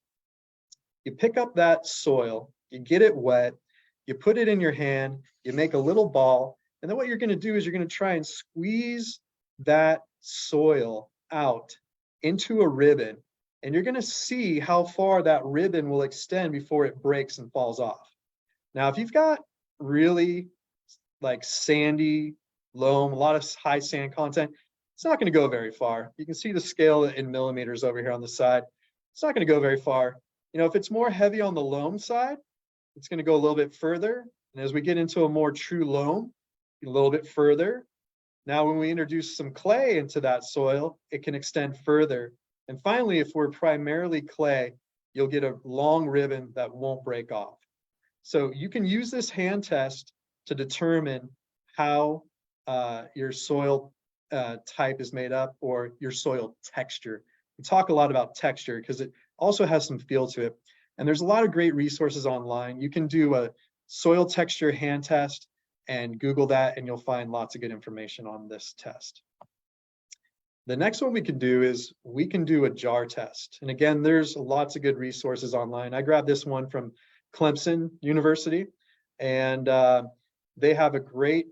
you pick up that soil, you get it wet, you put it in your hand, you make a little ball, and then what you're going to do is you're going to try and squeeze that soil out into a ribbon, and you're going to see how far that ribbon will extend before it breaks and falls off. Now, if you've got really like sandy loam, a lot of high sand content, it's not going to go very far. You can see the scale in millimeters over here on the side. It's not going to go very far. You know, if it's more heavy on the loam side, it's going to go a little bit further. And as we get into a more true loam, a little bit further. Now, when we introduce some clay into that soil, it can extend further. And finally, if we're primarily clay, you'll get a long ribbon that won't break off. So you can use this hand test to determine how your soil type is made up, or your soil texture. We talk a lot about texture because it also has some feel to it. And there's a lot of great resources online. You can do a soil texture hand test and Google that, and you'll find lots of good information on this test. The next one we can do is we can do a jar test. And again, there's lots of good resources online. I grabbed this one from Clemson University, and they have a great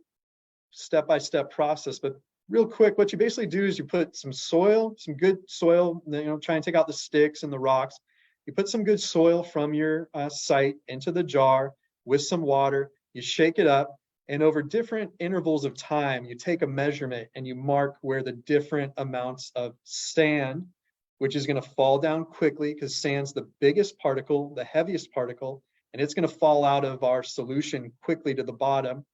step-by-step process. But real quick, what you basically do is you put some soil, some good soil, you know, try and take out the sticks and the rocks. You put some good soil from your site into the jar with some water, you shake it up, and over different intervals of time, you take a measurement and you mark where the different amounts of sand, which is going to fall down quickly because sand's the biggest particle, the heaviest particle, and it's going to fall out of our solution quickly to the bottom.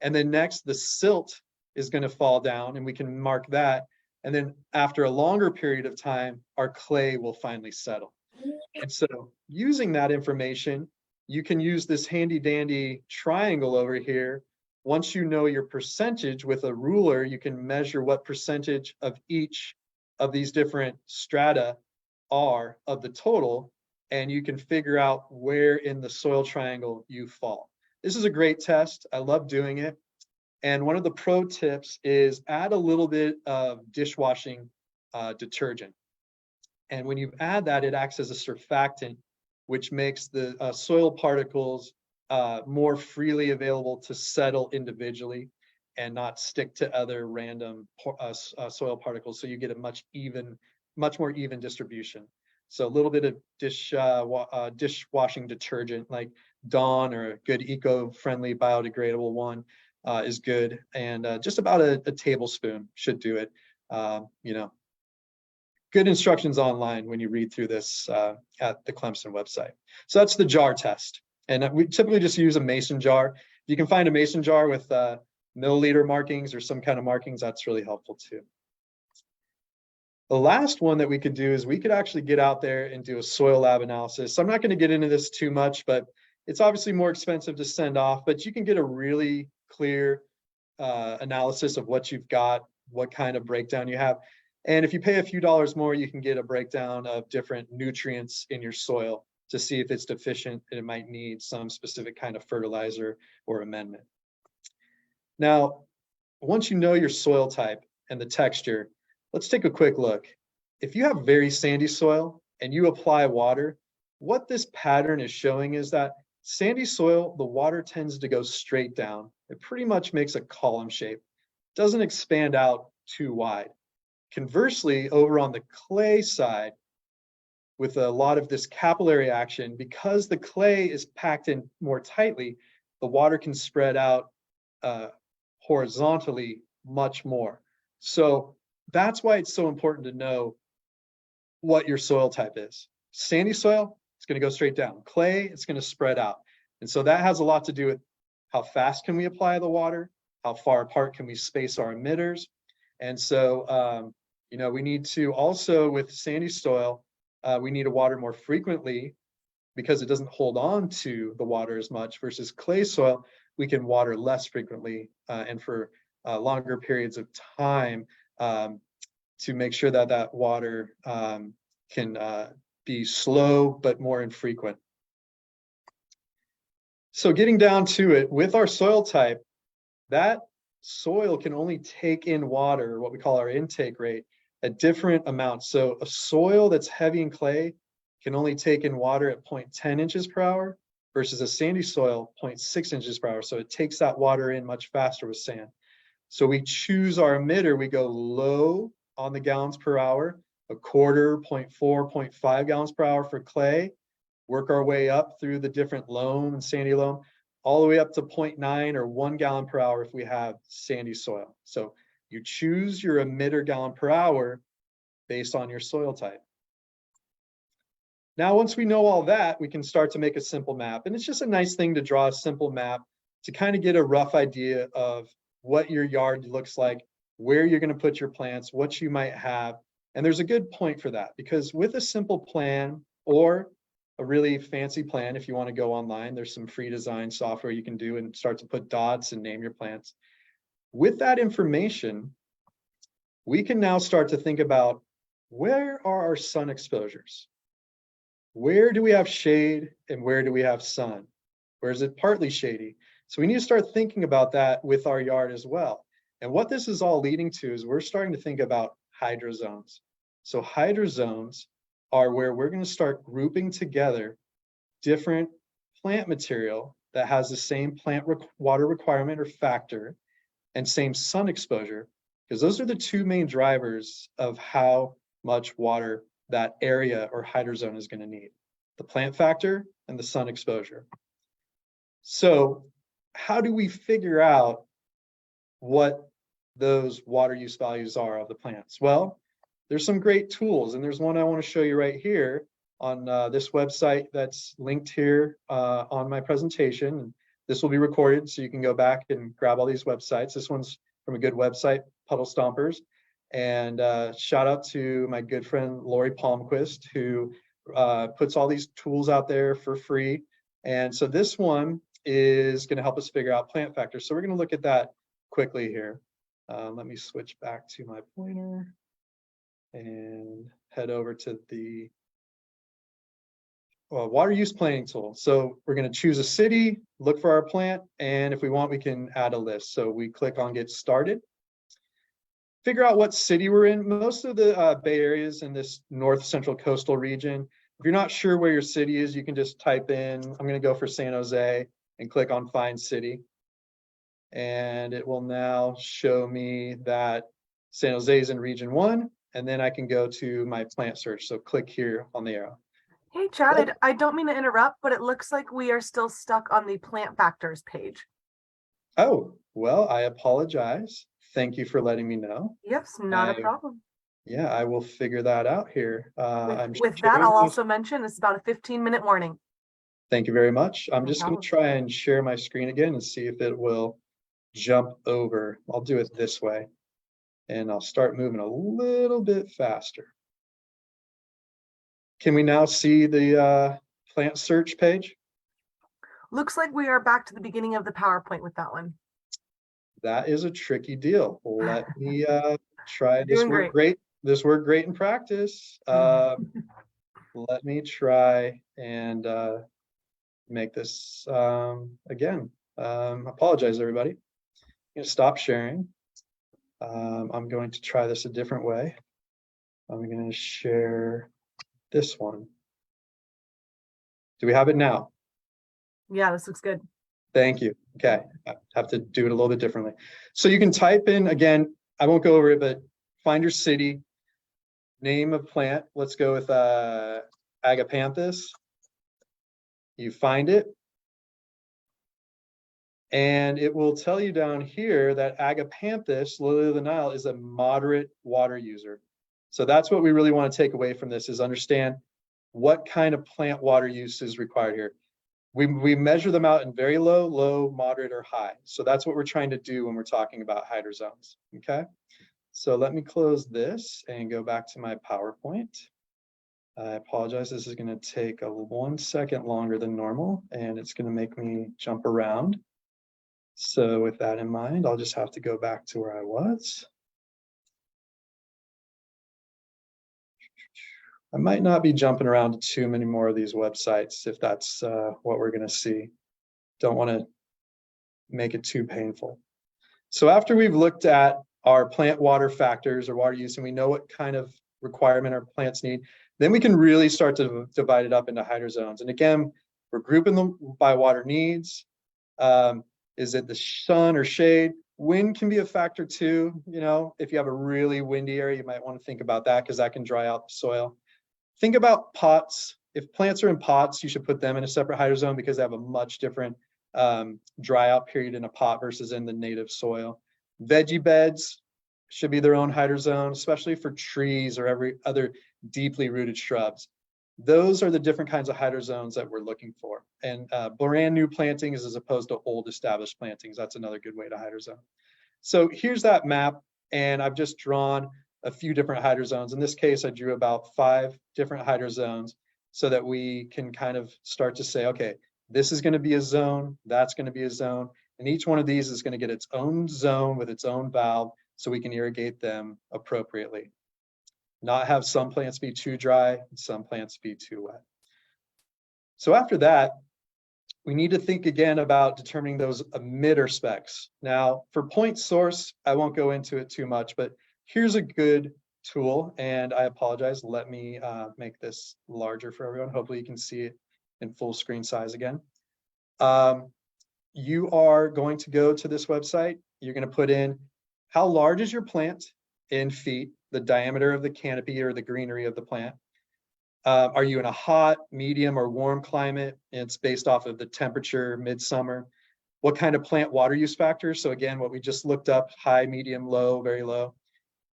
And then next, the silt is going to fall down, and we can mark that. And then after a longer period of time, our clay will finally settle. And so using that information, you can use this handy dandy triangle over here. Once you know your percentage with a ruler, you can measure what percentage of each of these different strata are of the total, and you can figure out where in the soil triangle you fall. This is a great test. I love doing it. And one of the pro tips is add a little bit of dishwashing detergent. And when you add that, it acts as a surfactant, which makes the soil particles more freely available to settle individually. and not stick to other random soil particles. So you get a much more even distribution. So a little bit of dishwashing detergent like Dawn or a good eco-friendly biodegradable one is good. And just about a tablespoon should do it. You know, good instructions online when you read through this at the Clemson website. So that's the jar test. And we typically just use a mason jar. If you can find a mason jar with milliliter markings or some kind of markings, that's really helpful too. The last one that we could do is we could actually get out there and do a soil lab analysis. So I'm not going to get into this too much, but it's obviously more expensive to send off, but you can get a really clear analysis of what you've got, what kind of breakdown you have. And if you pay a few dollars more, you can get a breakdown of different nutrients in your soil to see if it's deficient and it might need some specific kind of fertilizer or amendment. Now, once you know your soil type and the texture, let's take a quick look. If you have very sandy soil and you apply water, what this pattern is showing is that sandy soil, the water tends to go straight down. It pretty much makes a column shape, doesn't expand out too wide. Conversely, over on the clay side, with a lot of this capillary action, because the clay is packed in more tightly, the water can spread out horizontally much more. So that's why it's so important to know what your soil type is. Sandy soil, it's going to go straight down. Clay, it's going to spread out. And so that has a lot to do with how fast can we apply the water, how far apart can we space our emitters. And so, you know, we need to also, with sandy soil, we need to water more frequently because it doesn't hold on to the water as much, versus clay soil, we can water less frequently and for longer periods of time to make sure that that water can be slow but more infrequent. So getting down to it, with our soil type, that soil can only take in water, what we call our intake rate, at different amounts. So a soil that's heavy in clay can only take in water at 0.10 inches per hour versus a sandy soil 0.6 inches per hour. So it takes that water in much faster with sand. So we choose our emitter, we go low on the gallons per hour, a quarter, 0.4, 0.5 gallons per hour for clay, work our way up through the different loam and sandy loam, all the way up to 0.9 or 1 gallon per hour if we have sandy soil. So you choose your emitter gallon per hour based on your soil type. Now, once we know all that, we can start to make a simple map. And it's just a nice thing to draw a simple map to kind of get a rough idea of what your yard looks like, where you're going to put your plants, what you might have. And there's a good point for that, because with a simple plan or a really fancy plan, if you want to go online, there's some free design software you can do and start to put dots and name your plants. With that information, we can now start to think about, where are our sun exposures? Where do we have shade and where do we have sun? Where is it partly shady? So we need to start thinking about that with our yard as well. And what this is all leading to is we're starting to think about hydrozones. So hydrozones are where we're going to start grouping together different plant material that has the same plant water requirement or factor and same sun exposure, because those are the two main drivers of how much water that area or hydrozone is going to need: the plant factor and the sun exposure. So how do we figure out what those water use values are of the plants? Well, there's some great tools, and there's one I want to show you right here on this website that's linked here on my presentation. And this will be recorded, so you can go back and grab all these websites. This one's from a good website, Puddle Stompers. And shout out to my good friend Lori Palmquist, who puts all these tools out there for free. And so this one is going to help us figure out plant factors. So we're going to look at that quickly here. Let me switch back to my pointer and head over to the water use planning tool. So we're going to choose a city, look for our plant, and if we want, we can add a list. So we click on Get Started. Figure out what city we're in. Most of the Bay Area is in this north central coastal region. If you're not sure where your city is, you can just type in, I'm going to go for San Jose, and click on Find City. And it will now show me that San Jose is in region 1, and then I can go to my plant search. So click here on the arrow. Hey, Chad, I don't mean to interrupt, but it looks like we are still stuck on the plant factors page. Oh, well, I apologize. Thank you for letting me know. Yes, not a problem. Yeah, I will figure that out here. I'm With that, sharing I'll my- also mention it's about a 15-minute warning. Thank you very much. I'm No just going problem. to try and share my screen again and see if it will jump over. I'll do it this way, and I'll start moving a little bit faster. Can we now see the plant search page? Looks like we are back to the beginning of the PowerPoint with that one. That is a tricky deal. Let me try this. Doing Worked great. This worked great in practice. Let me try and make this again. Apologize, everybody. I'm going to stop sharing. I'm going to try this a different way. I'm going to share this one. Do we have it now? Yeah, this looks good. Thank you. Okay, I have to do it a little bit differently. So you can type in, again, I won't go over it, but find your city, name of plant. Let's go with Agapanthus. You find it. And it will tell you down here that Agapanthus, lily of the Nile, is a moderate water user. So that's what we really want to take away from this, is understand what kind of plant water use is required here. We measure them out in very low, low, moderate, or high. So that's what we're trying to do when we're talking about hydrozones, okay? So let me close this and go back to my PowerPoint. I apologize, this is gonna take 1 second longer than normal, and it's gonna make me jump around. So with that in mind, I'll just have to go back to where I was. I might not be jumping around to too many more of these websites if that's what we're going to see. Don't want to make it too painful. So after we've looked at our plant water factors or water use, and we know what kind of requirement our plants need, then we can really start to divide it up into hydrozones. And again, we're grouping them by water needs. Is it the sun or shade? Wind can be a factor too. You know, if you have a really windy area, you might want to think about that because that can dry out the soil. Think about pots. If plants are in pots, you should put them in a separate hydrozone because they have a much different dry out period in a pot versus in the native soil. Veggie beds should be their own hydrozone, especially for trees or every other deeply rooted shrubs. Those are the different kinds of hydrozones that we're looking for. And brand new plantings as opposed to old established plantings. That's another good way to hydrozone. So here's that map, and I've just drawn a few different hydrozones. In this case, I drew about 5 different hydrozones so that we can kind of start to say, okay, this is going to be a zone, that's going to be a zone, and each one of these is going to get its own zone with its own valve so we can irrigate them appropriately. Not have some plants be too dry and some plants be too wet. So after that, we need to think again about determining those emitter specs. Now, for point source, I won't go into it too much, but here's a good tool, and I apologize. Let me make this larger for everyone. Hopefully you can see it in full screen size again. You are going to go to this website. You're going to put in how large is your plant in feet, the diameter of the canopy or the greenery of the plant. Are you in a hot, medium, or warm climate? It's based off of the temperature, midsummer. What kind of plant water use factor? So again, what we just looked up, high, medium, low, very low.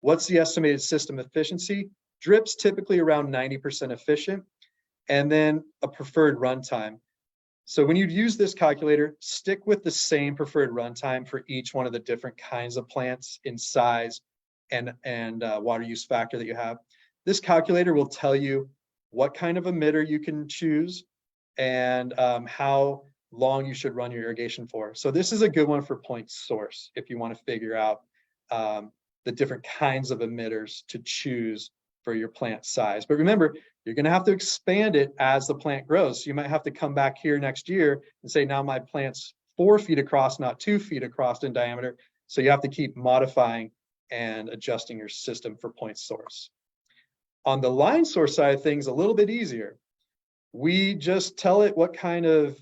What's the estimated system efficiency? Drip's typically around 90% efficient, and then a preferred runtime. So when you use this calculator, stick with the same preferred runtime for each one of the different kinds of plants in size and water use factor that you have. This calculator will tell you what kind of emitter you can choose and how long you should run your irrigation for. So this is a good one for point source if you want to figure out the different kinds of emitters to choose for your plant size. But remember, you're going to have to expand it as the plant grows. So you might have to come back here next year and say, now my plant's 4 feet across, not 2 feet across in diameter. So you have to keep modifying and adjusting your system for point source. On the line source side of things, a little bit easier. We just tell it what kind of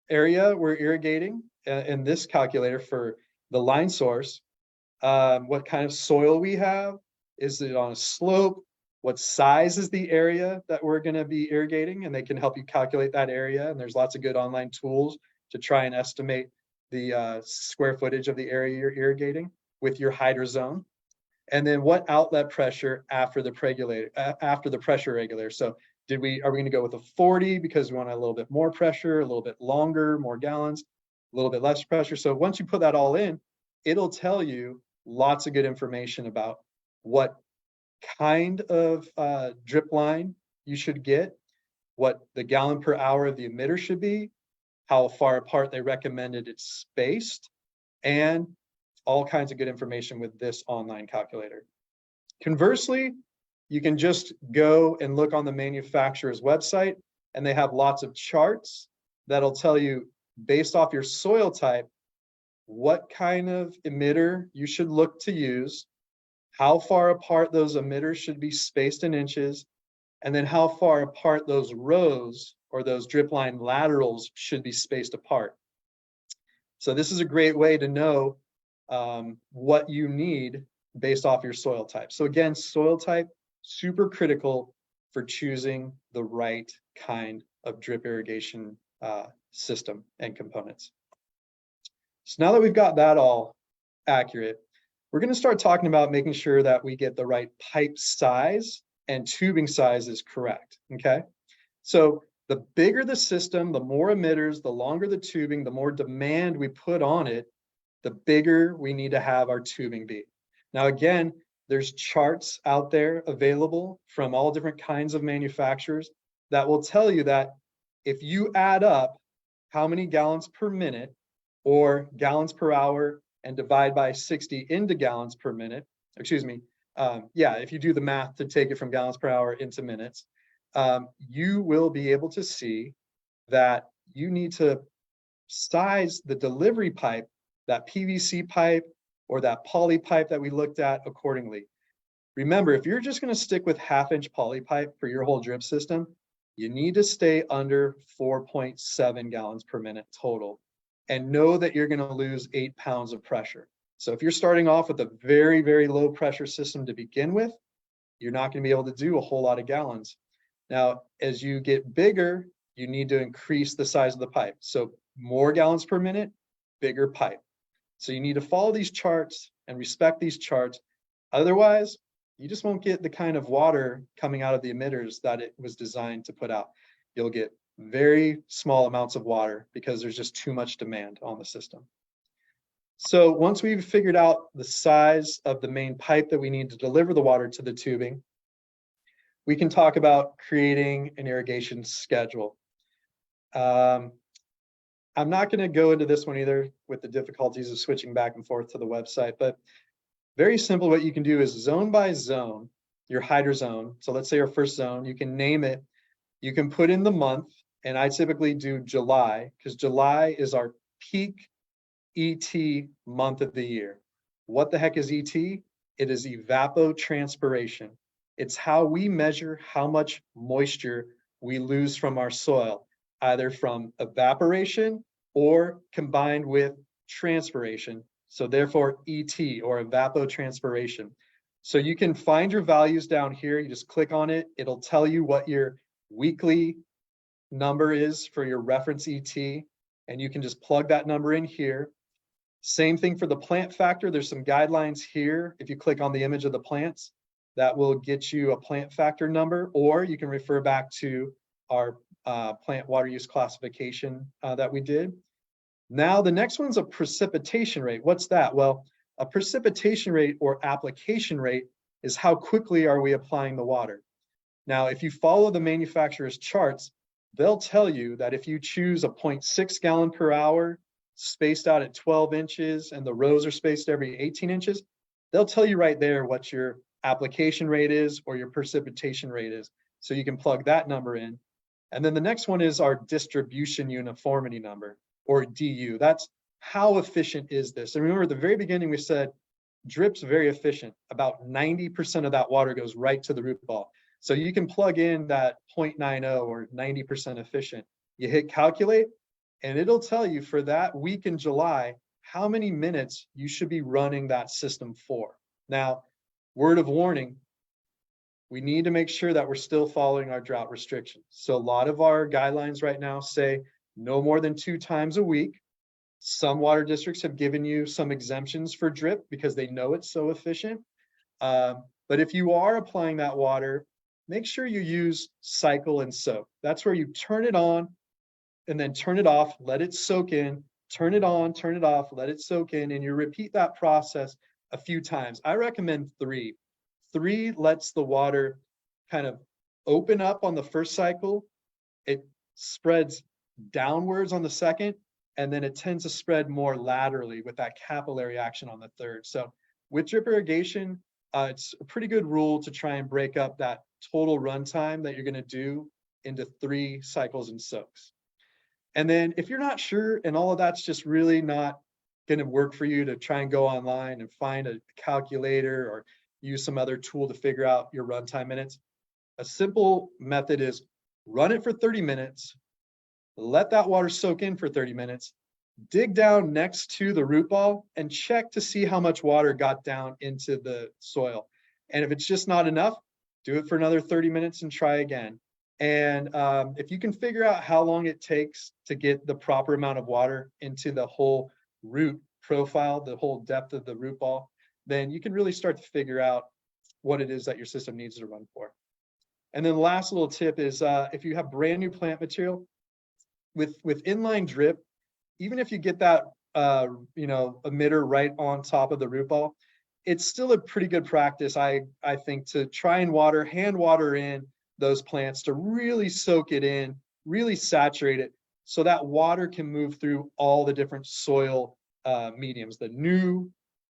area we're irrigating, in this calculator for the line source, what kind of soil we have. Is it on a slope? What size is the area that we're going to be irrigating? And they can help you calculate that area. And there's lots of good online tools to try and estimate the square footage of the area you're irrigating with your hydro zone. And then what outlet pressure after the pressure regulator. So are we going to go with a 40 because we want a little bit more pressure, a little bit longer, more gallons, a little bit less pressure. So once you put that all in, it'll tell you lots of good information about what kind of drip line you should get, what the gallon per hour of the emitter should be, how far apart they recommended it's spaced, and all kinds of good information with this online calculator. Conversely, you can just go and look on the manufacturer's website, and they have lots of charts that'll tell you, based off your soil type, what kind of emitter you should look to use, how far apart those emitters should be spaced in inches, and then how far apart those rows or those drip line laterals should be spaced apart. So this is a great way to know what you need based off your soil type. So again, soil type, super critical for choosing the right kind of drip irrigation system and components. So now that we've got that all accurate, we're going to start talking about making sure that we get the right pipe size and tubing size is correct, okay? So the bigger the system, the more emitters, the longer the tubing, the more demand we put on it, the bigger we need to have our tubing be. Now, again, there's charts out there available from all different kinds of manufacturers that will tell you that if you add up how many gallons per minute or gallons per hour and divide by 60 into gallons per minute, excuse me, if you do the math to take it from gallons per hour into minutes, you will be able to see that you need to size the delivery pipe, that PVC pipe or that poly pipe that we looked at accordingly. Remember, if you're just going to stick with 1/2-inch poly pipe for your whole drip system, you need to stay under 4.7 gallons per minute total, and know that you're going to lose 8 pounds of pressure. So if you're starting off with a very, very low pressure system to begin with, you're not going to be able to do a whole lot of gallons. Now, as you get bigger, you need to increase the size of the pipe. So more gallons per minute, bigger pipe. So you need to follow these charts and respect these charts. Otherwise, you just won't get the kind of water coming out of the emitters that it was designed to put out. You'll get very small amounts of water because there's just too much demand on the system. So once we've figured out the size of the main pipe that we need to deliver the water to the tubing, we can talk about creating an irrigation schedule. I'm not going to go into this one either with the difficulties of switching back and forth to the website, but very simple. What you can do is zone by zone, your hydro zone. So let's say your first zone, you can name it. You can put in the month, and I typically do July because July is our peak ET month of the year. What the heck is ET? It is evapotranspiration. It's how we measure how much moisture we lose from our soil, either from evaporation or combined with transpiration. So therefore ET, or evapotranspiration. So you can find your values down here. You just click on it. It'll tell you what your weekly number is for your reference ET, and you can just plug that number in here. Same thing for the plant factor. There's some guidelines here. If you click on the image of the plants, that will get you a plant factor number, or you can refer back to our plant water use classification that we did. Now, the next one's a precipitation rate. What's that? Well, a precipitation rate or application rate is how quickly are we applying the water. Now, if you follow the manufacturer's charts, they'll tell you that if you choose a 0.6 gallon per hour spaced out at 12 inches and the rows are spaced every 18 inches, they'll tell you right there what your application rate is or your precipitation rate is. So you can plug that number in. And then the next one is our distribution uniformity number, or DU. That's how efficient is this? And remember at the very beginning, we said drip's very efficient. About 90% of that water goes right to the root ball. So you can plug in that 0.90 or 90% efficient. You hit calculate, And it'll tell you for that week in July, how many minutes you should be running that system for. Now, word of warning, we need to make sure that we're still following our drought restrictions. So a lot of our guidelines right now say no more than 2 times a week. Some water districts have given you some exemptions for drip because they know it's so efficient. But if you are applying that water, make sure you use cycle and soak. That's where you turn it on and then turn it off, let it soak in, turn it on, turn it off, let it soak in, and you repeat that process a few times. I recommend 3. 3 lets the water kind of open up on the first cycle. It spreads downwards on the second, and then it tends to spread more laterally with that capillary action on the third. So with drip irrigation, it's a pretty good rule to try and break up that total runtime that you're going to do into 3 cycles and soaks. And then if you're not sure and all of that's just really not going to work for you, to try and go online and find a calculator or use some other tool to figure out your runtime minutes, a simple method is run it for 30 minutes, let that water soak in for 30 minutes, dig down next to the root ball and check to see how much water got down into the soil. And if it's just not enough, do it for another 30 minutes and try again. And if you can figure out how long it takes to get the proper amount of water into the whole root profile, the whole depth of the root ball, then you can really start to figure out what it is that your system needs to run for. And then the last little tip is if you have brand new plant material with inline drip, even if you get that emitter right on top of the root ball, it's still a pretty good practice, I think, to try and hand water in those plants to really soak it in, really saturate it, so that water can move through all the different soil mediums, the new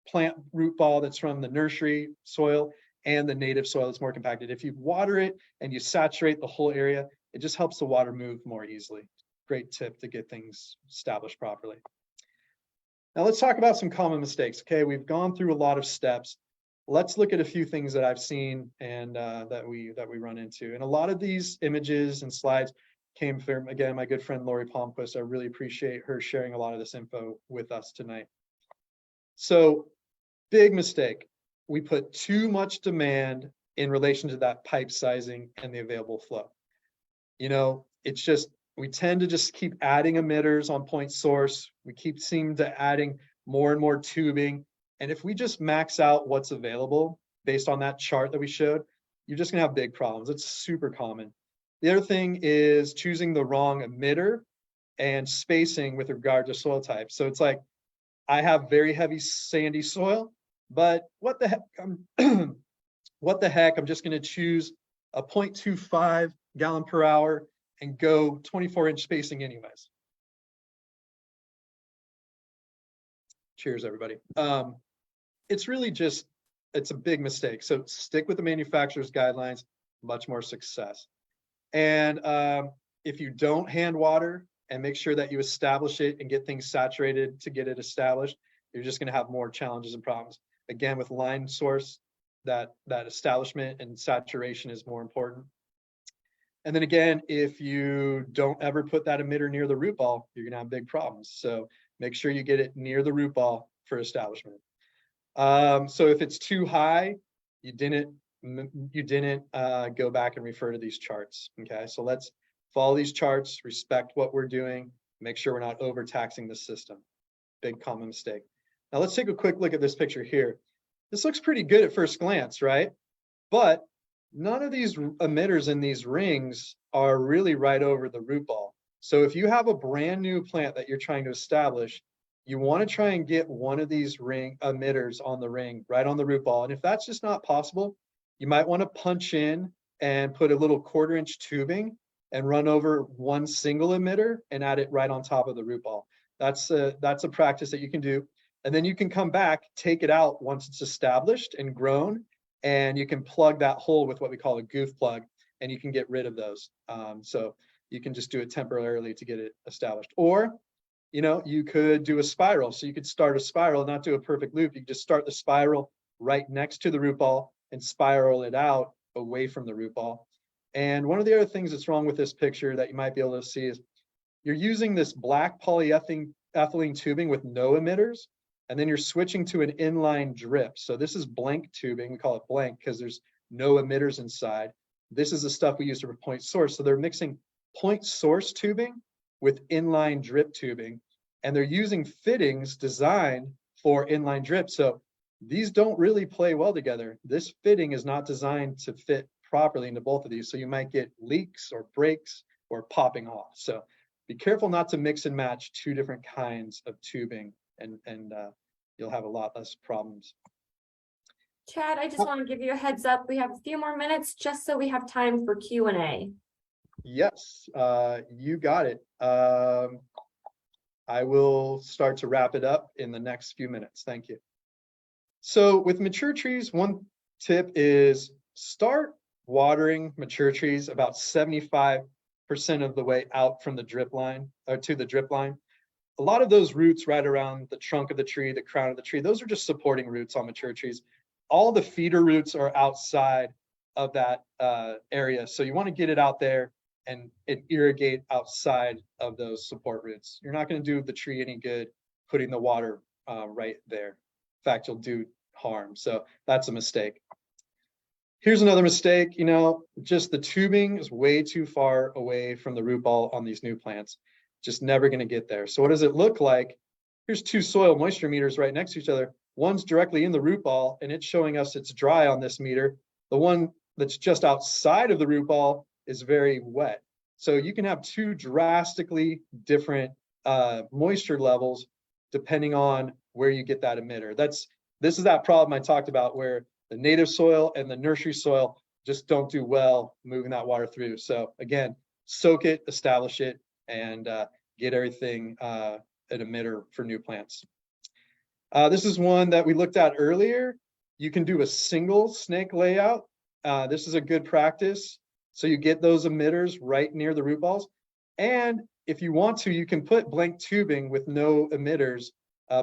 plant root ball that's from the nursery soil and the native soil that's more compacted. If you water it and you saturate the whole area, it just helps the water move more easily. Great tip to get things established properly. Now let's talk about some common mistakes. Okay, we've gone through a lot of steps. Let's look at a few things that I've seen and that we run into. And a lot of these images and slides came from, again, my good friend Lori Palmquist. I really appreciate her sharing a lot of this info with us tonight. So, big mistake. We put too much demand in relation to that pipe sizing and the available flow. You know, it's just, we tend to just keep adding emitters on point source. We seem to adding more and more tubing. And if we just max out what's available based on that chart that we showed, you're just gonna have big problems. It's super common. The other thing is choosing the wrong emitter and spacing with regard to soil type. So it's like, I have very heavy sandy soil, but what the heck, what the heck, I'm just gonna choose a 0.25 gallon per hour and go 24-inch spacing anyways. Cheers, everybody. It's really just, it's a big mistake. So stick with the manufacturer's guidelines, much more success. And if you don't hand water and make sure that you establish it and get things saturated to get it established, you're just gonna have more challenges and problems. Again, with line source, that establishment and saturation is more important. And then again, if you don't ever put that emitter near the root ball, you're gonna have big problems. So make sure you get it near the root ball for establishment. So if it's too high, you didn't go back and refer to these charts. Okay, so let's follow these charts, respect what we're doing, make sure we're not overtaxing the system. Big common mistake. Now let's take a quick look at this picture here. This looks pretty good at first glance, right? But none of these emitters in these rings are really right over the root ball. So if you have a brand new plant that you're trying to establish, you want to try and get one of these ring emitters on the ring, right on the root ball. And if that's just not possible, you might want to punch in and put a little 1/4-inch tubing and run over one single emitter and add it right on top of the root ball. That's a practice that you can do. And then you can come back, take it out once it's established and grown, and you can plug that hole with what we call a goof plug, and you can get rid of those. So you can just do it temporarily to get it established. Or, you know, you could do a spiral. So you could start a spiral, not do a perfect loop. You could just start the spiral right next to the root ball and spiral it out away from the root ball. And one of the other things that's wrong with this picture that you might be able to see is you're using this black polyethylene tubing with no emitters, and then you're switching to an inline drip. So this is blank tubing. We call it blank because there's no emitters inside. This is the stuff we use for point source. So they're mixing point source tubing with inline drip tubing, and they're using fittings designed for inline drip. So these don't really play well together. This fitting is not designed to fit properly into both of these. So you might get leaks or breaks or popping off. So be careful not to mix and match two different kinds of tubing, and you'll have a lot less problems. Chad, I just want to give you a heads up. We have a few more minutes just so we have time for Q&A. Yes, you got it. I will start to wrap it up in the next few minutes. Thank you. So with mature trees, one tip is start watering mature trees about 75% of the way out from the drip line, or to the drip line. A lot of those roots right around the trunk of the tree, the crown of the tree, those are just supporting roots on mature trees. All the feeder roots are outside of that area. So you want to get it out there and irrigate outside of those support roots. You're not going to do the tree any good putting the water right there. In fact, you'll do harm. So that's a mistake. Here's another mistake, just the tubing is way too far away from the root ball on these new plants. Just never going to get there. So what does it look like? Here's two soil moisture meters right next to each other. One's directly in the root ball and it's showing us it's dry on this meter. The one that's just outside of the root ball is very wet. So you can have two drastically different moisture levels depending on where you get that emitter. This is that problem I talked about where the native soil and the nursery soil just don't do well moving that water through. So again, soak it, establish it, and get everything an emitter for new plants. This is one that we looked at earlier. You can do a single snake layout. This is a good practice. So you get those emitters right near the root balls. And if you want to, you can put blank tubing with no emitters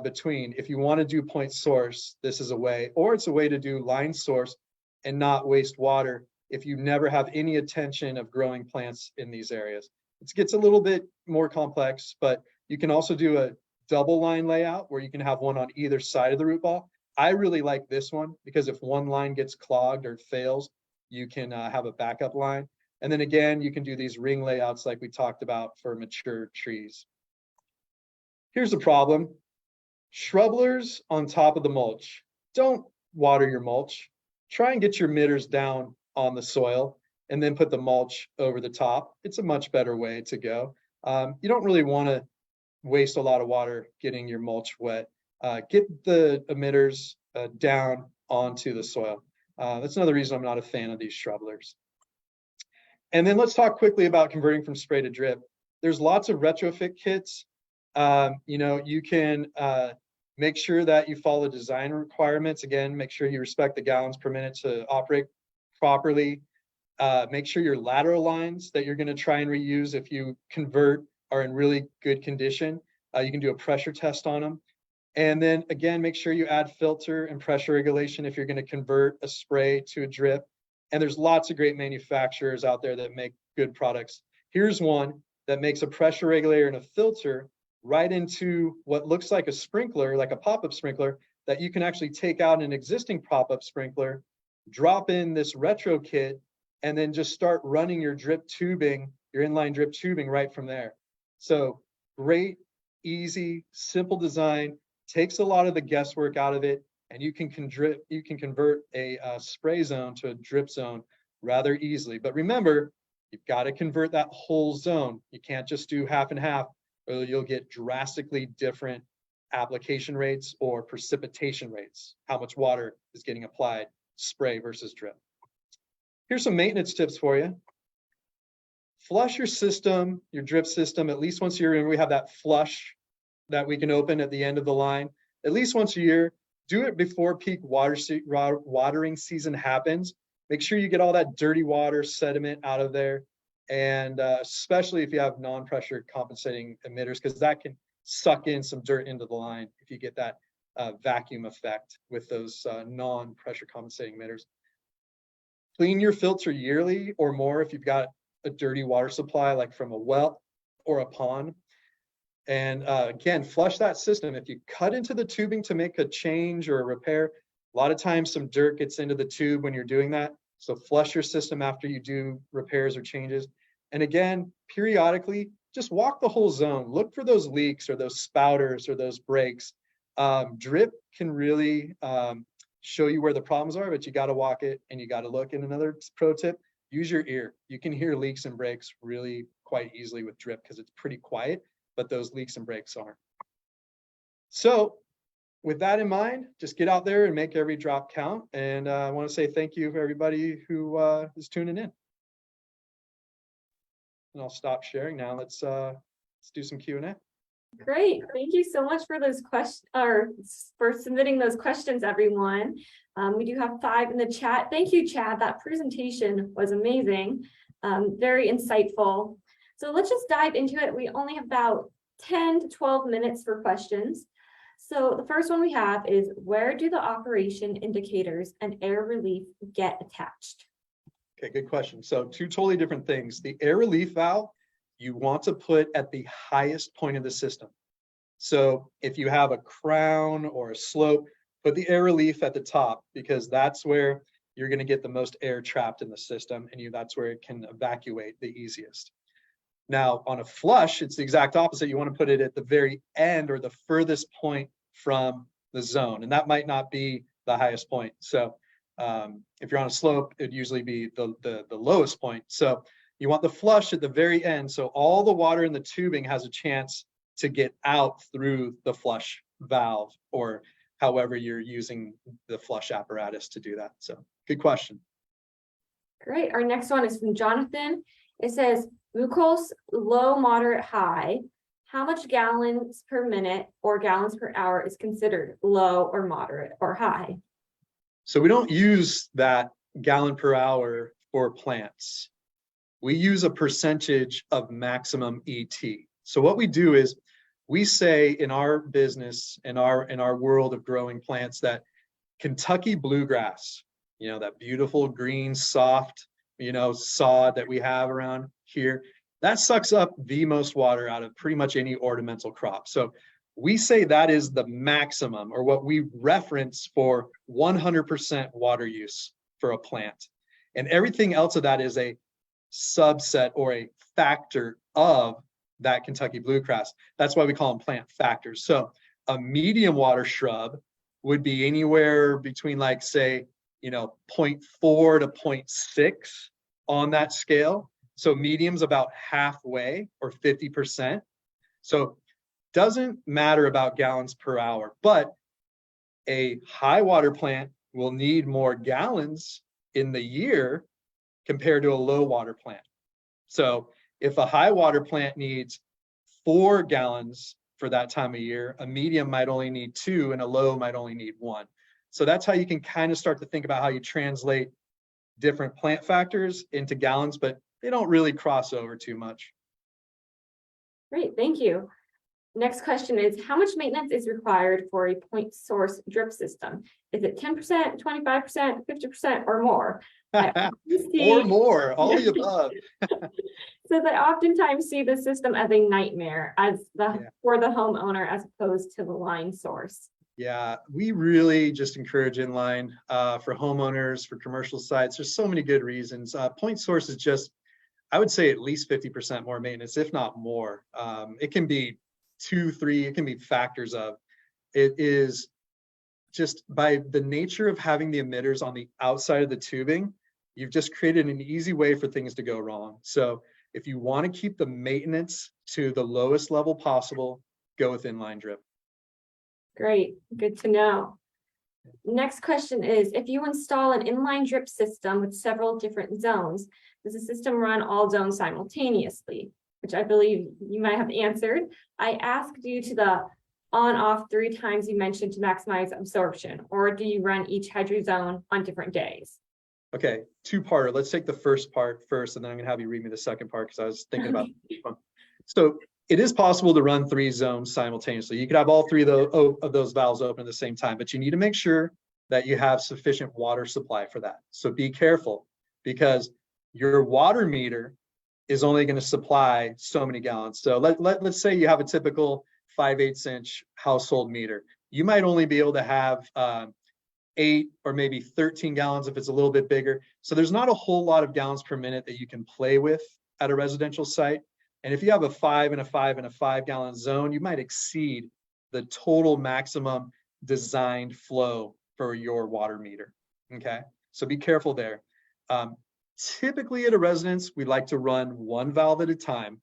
between. If you want to do point source, this is a way, or it's a way to do line source and not waste water if you never have any intention of growing plants in these areas. It gets a little bit more complex, but you can also do a double line layout where you can have one on either side of the root ball. I really like this one because if one line gets clogged or fails, you can have a backup line. And then again, you can do these ring layouts like we talked about for mature trees. Here's the problem. Shrubblers on top of the mulch. Don't water your mulch. Try and get your emitters down on the soil and then put the mulch over the top. It's a much better way to go. You don't really want to waste a lot of water getting your mulch wet. Get the emitters down onto the soil. That's another reason I'm not a fan of these shrubblers. And then let's talk quickly about converting from spray to drip. There's lots of retrofit kits. You can make sure that you follow design requirements. Again, make sure you respect the gallons per minute to operate properly. Make sure your lateral lines that you're going to try and reuse if you convert are in really good condition. You can do a pressure test on them. And then again, make sure you add filter and pressure regulation if you're going to convert a spray to a drip. And there's lots of great manufacturers out there that make good products. Here's one that makes a pressure regulator and a filter right into what looks like a sprinkler, like a pop-up sprinkler, that you can actually take out an existing pop-up sprinkler, drop in this retro kit, and then just start running your drip tubing, your inline drip tubing right from there. So great, easy, simple design, takes a lot of the guesswork out of it, and you can convert a spray zone to a drip zone rather easily. But remember, you've got to convert that whole zone. You can't just do half and half, or you'll get drastically different application rates or precipitation rates, how much water is getting applied, spray versus drip. Here's some maintenance tips for you. Flush your system, your drip system, at least once a year. We have that flush that we can open at the end of the line, at least once a year. Do it before peak watering season happens. Make sure you get all that dirty water, sediment out of there. And especially if you have non-pressure compensating emitters, because that can suck in some dirt into the line if you get that vacuum effect with those non-pressure compensating emitters. Clean your filter yearly or more if you've got a dirty water supply, like from a well or a pond. And again, flush that system. If you cut into the tubing to make a change or a repair, a lot of times some dirt gets into the tube when you're doing that. So flush your system after you do repairs or changes. And again, periodically, just walk the whole zone. Look for those leaks or those spouters or those breaks. Drip can really show you where the problems are, but you got to walk it and you got to look. And another pro tip, use your ear. You can hear leaks and breaks really quite easily with drip because it's pretty quiet, but those leaks and breaks aren't. So with that in mind, just get out there and make every drop count. And I want to say thank you for everybody who is tuning in. And I'll stop sharing now. Let's do some Q&A. Great. Thank you so much for those questions, or for submitting those questions, everyone. We do have 5 in the chat. Thank you, Chad. That presentation was amazing. Very insightful. So let's just dive into it. We only have about 10 to 12 minutes for questions. So the first one we have is, where do the operation indicators and air relief get attached? Okay, good question. So 2 totally different things. The air relief valve, you want to put at the highest point of the system. So if you have a crown or a slope, put the air relief at the top, because that's where you're going to get the most air trapped in the system, and that's where it can evacuate the easiest. Now, on a flush, it's the exact opposite. You want to put it at the very end or the furthest point from the zone, and that might not be the highest point. So if you're on a slope, it'd usually be the lowest point. So you want the flush at the very end, so all the water in the tubing has a chance to get out through the flush valve, or however you're using the flush apparatus to do that. So good question. Great. Our next one is from Jonathan. It says, glucose low, moderate, high. How much gallons per minute or gallons per hour is considered low or moderate or high? So we don't use that gallon per hour for plants. We use a percentage of maximum ET. So what we do is we say in our business, in our world of growing plants, that Kentucky bluegrass, that beautiful green, soft, sod that we have around here, that sucks up the most water out of pretty much any ornamental crop. So we say that is the maximum, or what we reference for 100% water use for a plant. And everything else of that is a subset or a factor of that Kentucky bluegrass. That's why we call them plant factors. So a medium water shrub would be anywhere between, like, say, 0.4 to 0.6 on that scale. So medium's about halfway, or 50%. So doesn't matter about gallons per hour, but a high water plant will need more gallons in the year compared to a low water plant. So if a high water plant needs 4 gallons for that time of year, a medium might only need 2 and a low might only need 1. So that's how you can kind of start to think about how you translate different plant factors into gallons, but they don't really cross over too much. Great, thank you. Next question is, how much maintenance is required for a point source drip system? Is it 10%, 25%, 50%, or more? Or more, all the above. So they oftentimes see the system as a nightmare for the homeowner, as opposed to the line source. Yeah, we really just encourage inline for homeowners, for commercial sites. There's so many good reasons. Point source is just, I would say, at least 50% more maintenance, if not more. It can be 2, 3, it can be factors of. It is just, by the nature of having the emitters on the outside of the tubing, you've just created an easy way for things to go wrong. So if you want to keep the maintenance to the lowest level possible, go with inline drip. Great, good to know. Next question is, if you install an inline drip system with several different zones, does the system run all zones simultaneously? Which I believe you might have answered. I asked you to the on-off 3 times you mentioned to maximize absorption, or do you run each hydro zone on different days? Okay, 2-parter. Let's take the first part first, and then I'm going to have you read me the second part because I was thinking about this one. So it is possible to run 3 zones simultaneously. You could have all 3 of those valves open at the same time, but you need to make sure that you have sufficient water supply for that. So be careful, because your water meter is only going to supply so many gallons. So let's say you have a typical 5/8 inch household meter. You might only be able to have 8 or maybe 13 gallons if it's a little bit bigger. So there's not a whole lot of gallons per minute that you can play with at a residential site. And if you have a 5 and a 5 and a 5 gallon zone, you might exceed the total maximum designed flow for your water meter. Okay, so be careful there. Typically at a residence, we like to run one valve at a time.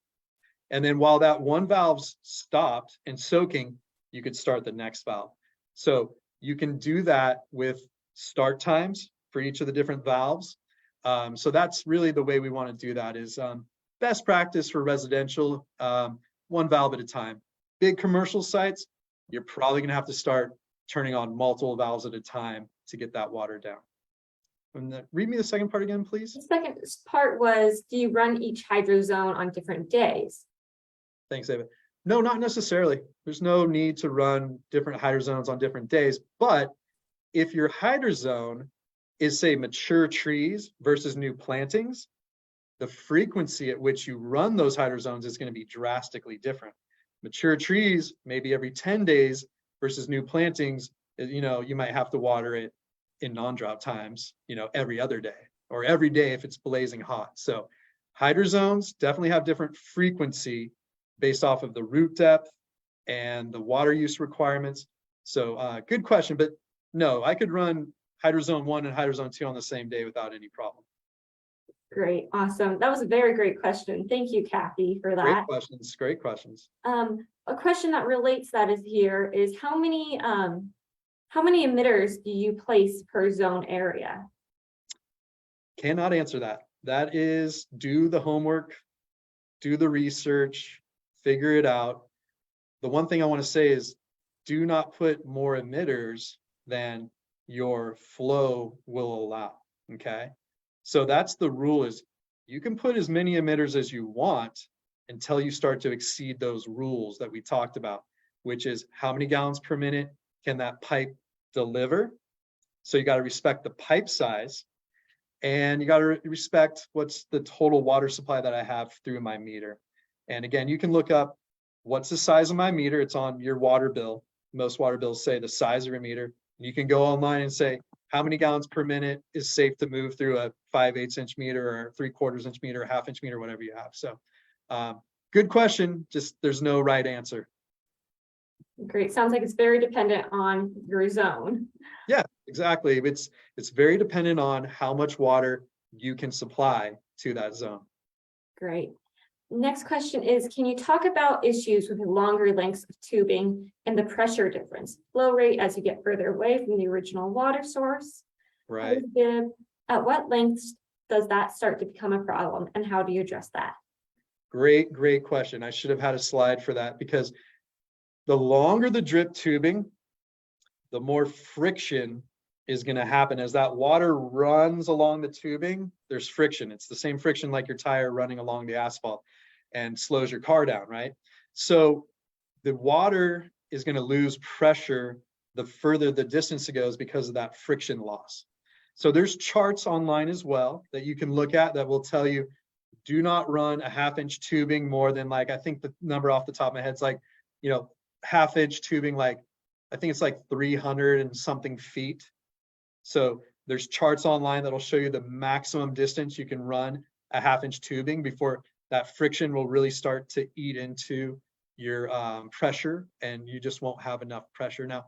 And then while that one valve's stopped and soaking, you could start the next valve. So you can do that with start times for each of the different valves. So that's really the way we want to do that is best practice for residential, one valve at a time. Big commercial sites, you're probably going to have to start turning on multiple valves at a time to get that water down. And read me the second part again, please. The second part was, do you run each hydro zone on different days? Thanks, David. No, not necessarily. There's no need to run different hydro zones on different days. But if your hydro zone is, say, mature trees versus new plantings, the frequency at which you run those hydro zones is going to be drastically different. Mature trees, maybe every 10 days versus new plantings, you might have to water it in non-drought times, every other day or every day if it's blazing hot. So hydro zones definitely have different frequency based off of the root depth and the water use requirements. So good question, but no, I could run hydro zone 1 and hydro zone 2 on the same day without any problem. Great, awesome. That was a very great question. Thank you, Kathy, for that. Great questions, great questions. A question that relates that is here is how many emitters do you place per zone area? Cannot answer that. That is, do the homework, do the research, figure it out. The one thing I want to say is do not put more emitters than your flow will allow, okay? So that's the rule is you can put as many emitters as you want until you start to exceed those rules that we talked about, which is how many gallons per minute can that pipe deliver? So you got to respect the pipe size and you got to respect what's the total water supply that I have through my meter. And again, you can look up what's the size of my meter. It's on your water bill. Most water bills say the size of your meter. You can go online and say how many gallons per minute is safe to move through a 5/8 inch meter or 3/4 inch meter, or 1/2 inch meter, whatever you have. So good question. Just there's no right answer. Great. Sounds like it's very dependent on your zone. Yeah, exactly. It's very dependent on how much water you can supply to that zone. Great. Next question is, can you talk about issues with longer lengths of tubing and the pressure difference, flow rate as you get further away from the original water source? Right. At what lengths does that start to become a problem and how do you address that? Great question. I should have had a slide for that because the longer the drip tubing, the more friction is going to happen as that water runs along the tubing. There's friction. It's the same friction like your tire running along the asphalt and slows your car down, right? So the water is going to lose pressure the further the distance it goes because of that friction loss. So there's charts online as well that you can look at that will tell you do not run a 1/2 inch tubing more than, like, I think the number off the top of my head is like, 1/2 inch tubing, like I think it's like 300 and something feet. So there's charts online that'll show you the maximum distance you can run a 1/2 inch tubing before that friction will really start to eat into your pressure and you just won't have enough pressure. Now,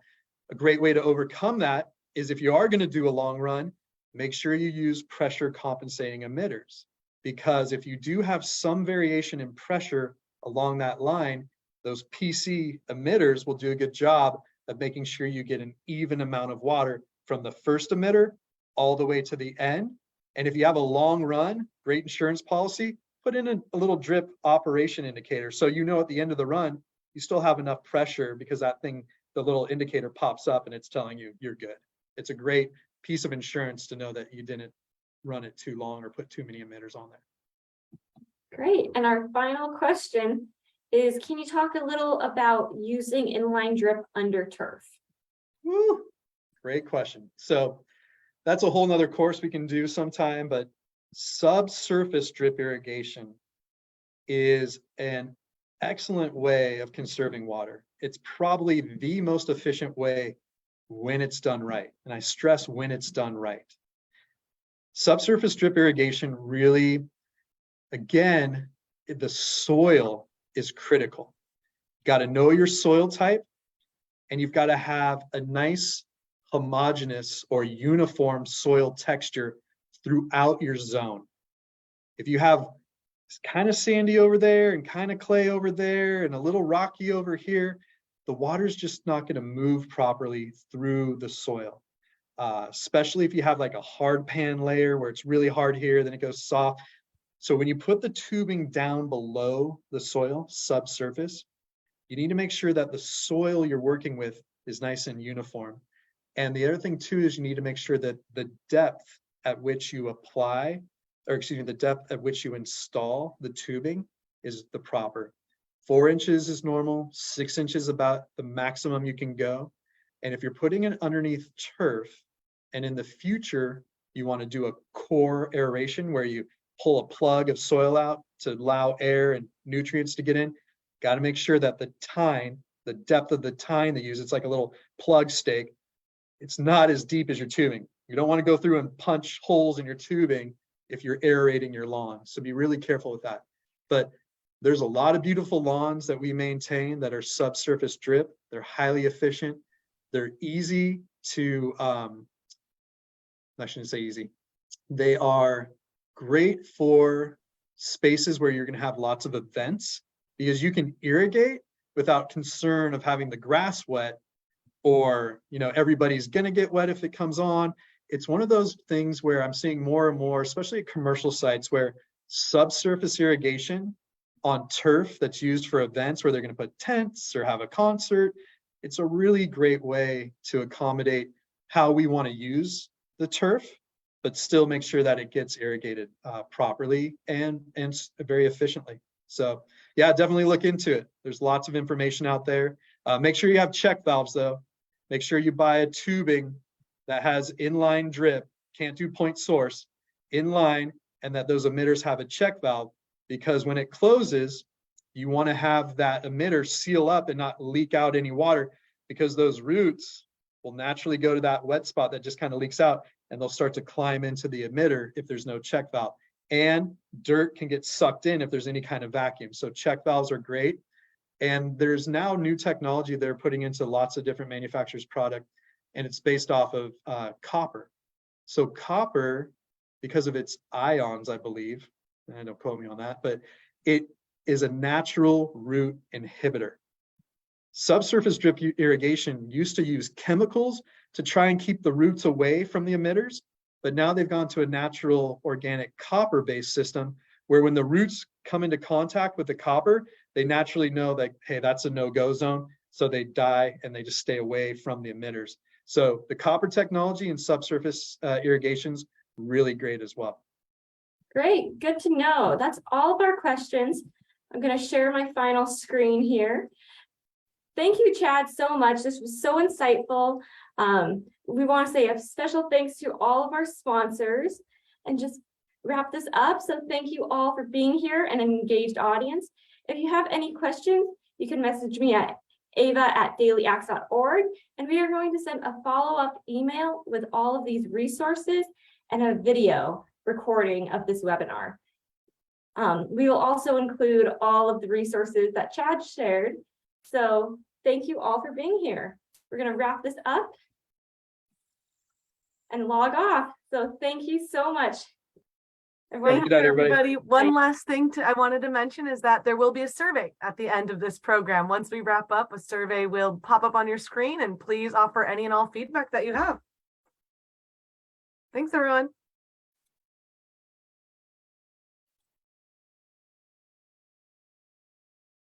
a great way to overcome that is if you are going to do a long run, make sure you use pressure compensating emitters, because if you do have some variation in pressure along that line, those PC emitters will do a good job of making sure you get an even amount of water from the first emitter all the way to the end. And if you have a long run, great insurance policy, put in a little drip operation indicator. So at the end of the run, you still have enough pressure because that thing, the little indicator pops up and it's telling you you're good. It's a great piece of insurance to know that you didn't run it too long or put too many emitters on there. Great. And our final question is, can you talk a little about using inline drip under turf? Woo, great question. So that's a whole nother course we can do sometime, but subsurface drip irrigation is an excellent way of conserving water. It's probably the most efficient way when it's done right. And I stress when it's done right. Subsurface drip irrigation really, again, the soil is critical. You got to know your soil type, and you've got to have a nice homogeneous or uniform soil texture throughout your zone. If you have kind of sandy over there and kind of clay over there and a little rocky over here, the water's just not going to move properly through the soil. Especially if you have like a hard pan layer where it's really hard here, then it goes soft. So when you put the tubing down below the soil, subsurface, you need to make sure that the soil you're working with is nice and uniform. And the other thing too is you need to make sure that the depth at which you apply, or excuse me, the depth at which you install the tubing is the proper. 4 inches is normal, 6 inches about the maximum you can go. And if you're putting it underneath turf, and in the future, you want to do a core aeration where you pull a plug of soil out to allow air and nutrients to get in, got to make sure that the tine, the depth of the tine they use, it's like a little plug stake. It's not as deep as your tubing. You don't want to go through and punch holes in your tubing if you're aerating your lawn. So be really careful with that. But there's a lot of beautiful lawns that we maintain that are subsurface drip. They're highly efficient. They're easy to, I shouldn't say easy. They are great for spaces where you're going to have lots of events, because you can irrigate without concern of having the grass wet, or, you know, everybody's going to get wet if it comes on. It's one of those things where I'm seeing more and more, especially at commercial sites, where subsurface irrigation on turf that's used for events where they're going to put tents or have a concert. It's a really great way to accommodate how we want to use the turf, but still make sure that it gets irrigated properly and very efficiently. So yeah, definitely look into it. There's lots of information out there. Make sure you have check valves though. Make sure you buy a tubing that has inline drip, can't do point source, inline, and that those emitters have a check valve, because when it closes, you want to have that emitter seal up and not leak out any water, because those roots will naturally go to that wet spot that just kind of leaks out, and they'll start to climb into the emitter if there's no check valve. And dirt can get sucked in if there's any kind of vacuum. So check valves are great. And there's now new technology they're putting into lots of different manufacturers' product, and it's based off of copper. So copper, because of its ions, I believe, and don't quote me on that, but it is a natural root inhibitor. Subsurface drip irrigation used to use chemicals to try and keep the roots away from the emitters, but now they've gone to a natural organic copper-based system where when the roots come into contact with the copper, they naturally know that, hey, that's a no-go zone. So they die and they just stay away from the emitters. So the copper technology and subsurface irrigation's really great as well. Great, good to know. That's all of our questions. I'm going to share my final screen here. Thank you, Chad, so much. This was so insightful. We want to say a special thanks to all of our sponsors and just wrap this up. So thank you all for being here and an engaged audience. If you have any questions, you can message me at ava@dailyaxe.org, and we are going to send a follow-up email with all of these resources and a video recording of this webinar. We will also include all of the resources that Chad shared. So thank you all for being here. We're going to wrap this up and log off. So thank you so much. Everyone, good night, everybody. One last thing I wanted to mention is that there will be a survey at the end of this program. Once we wrap up, a survey will pop up on your screen, and please offer any and all feedback that you have. Thanks, everyone.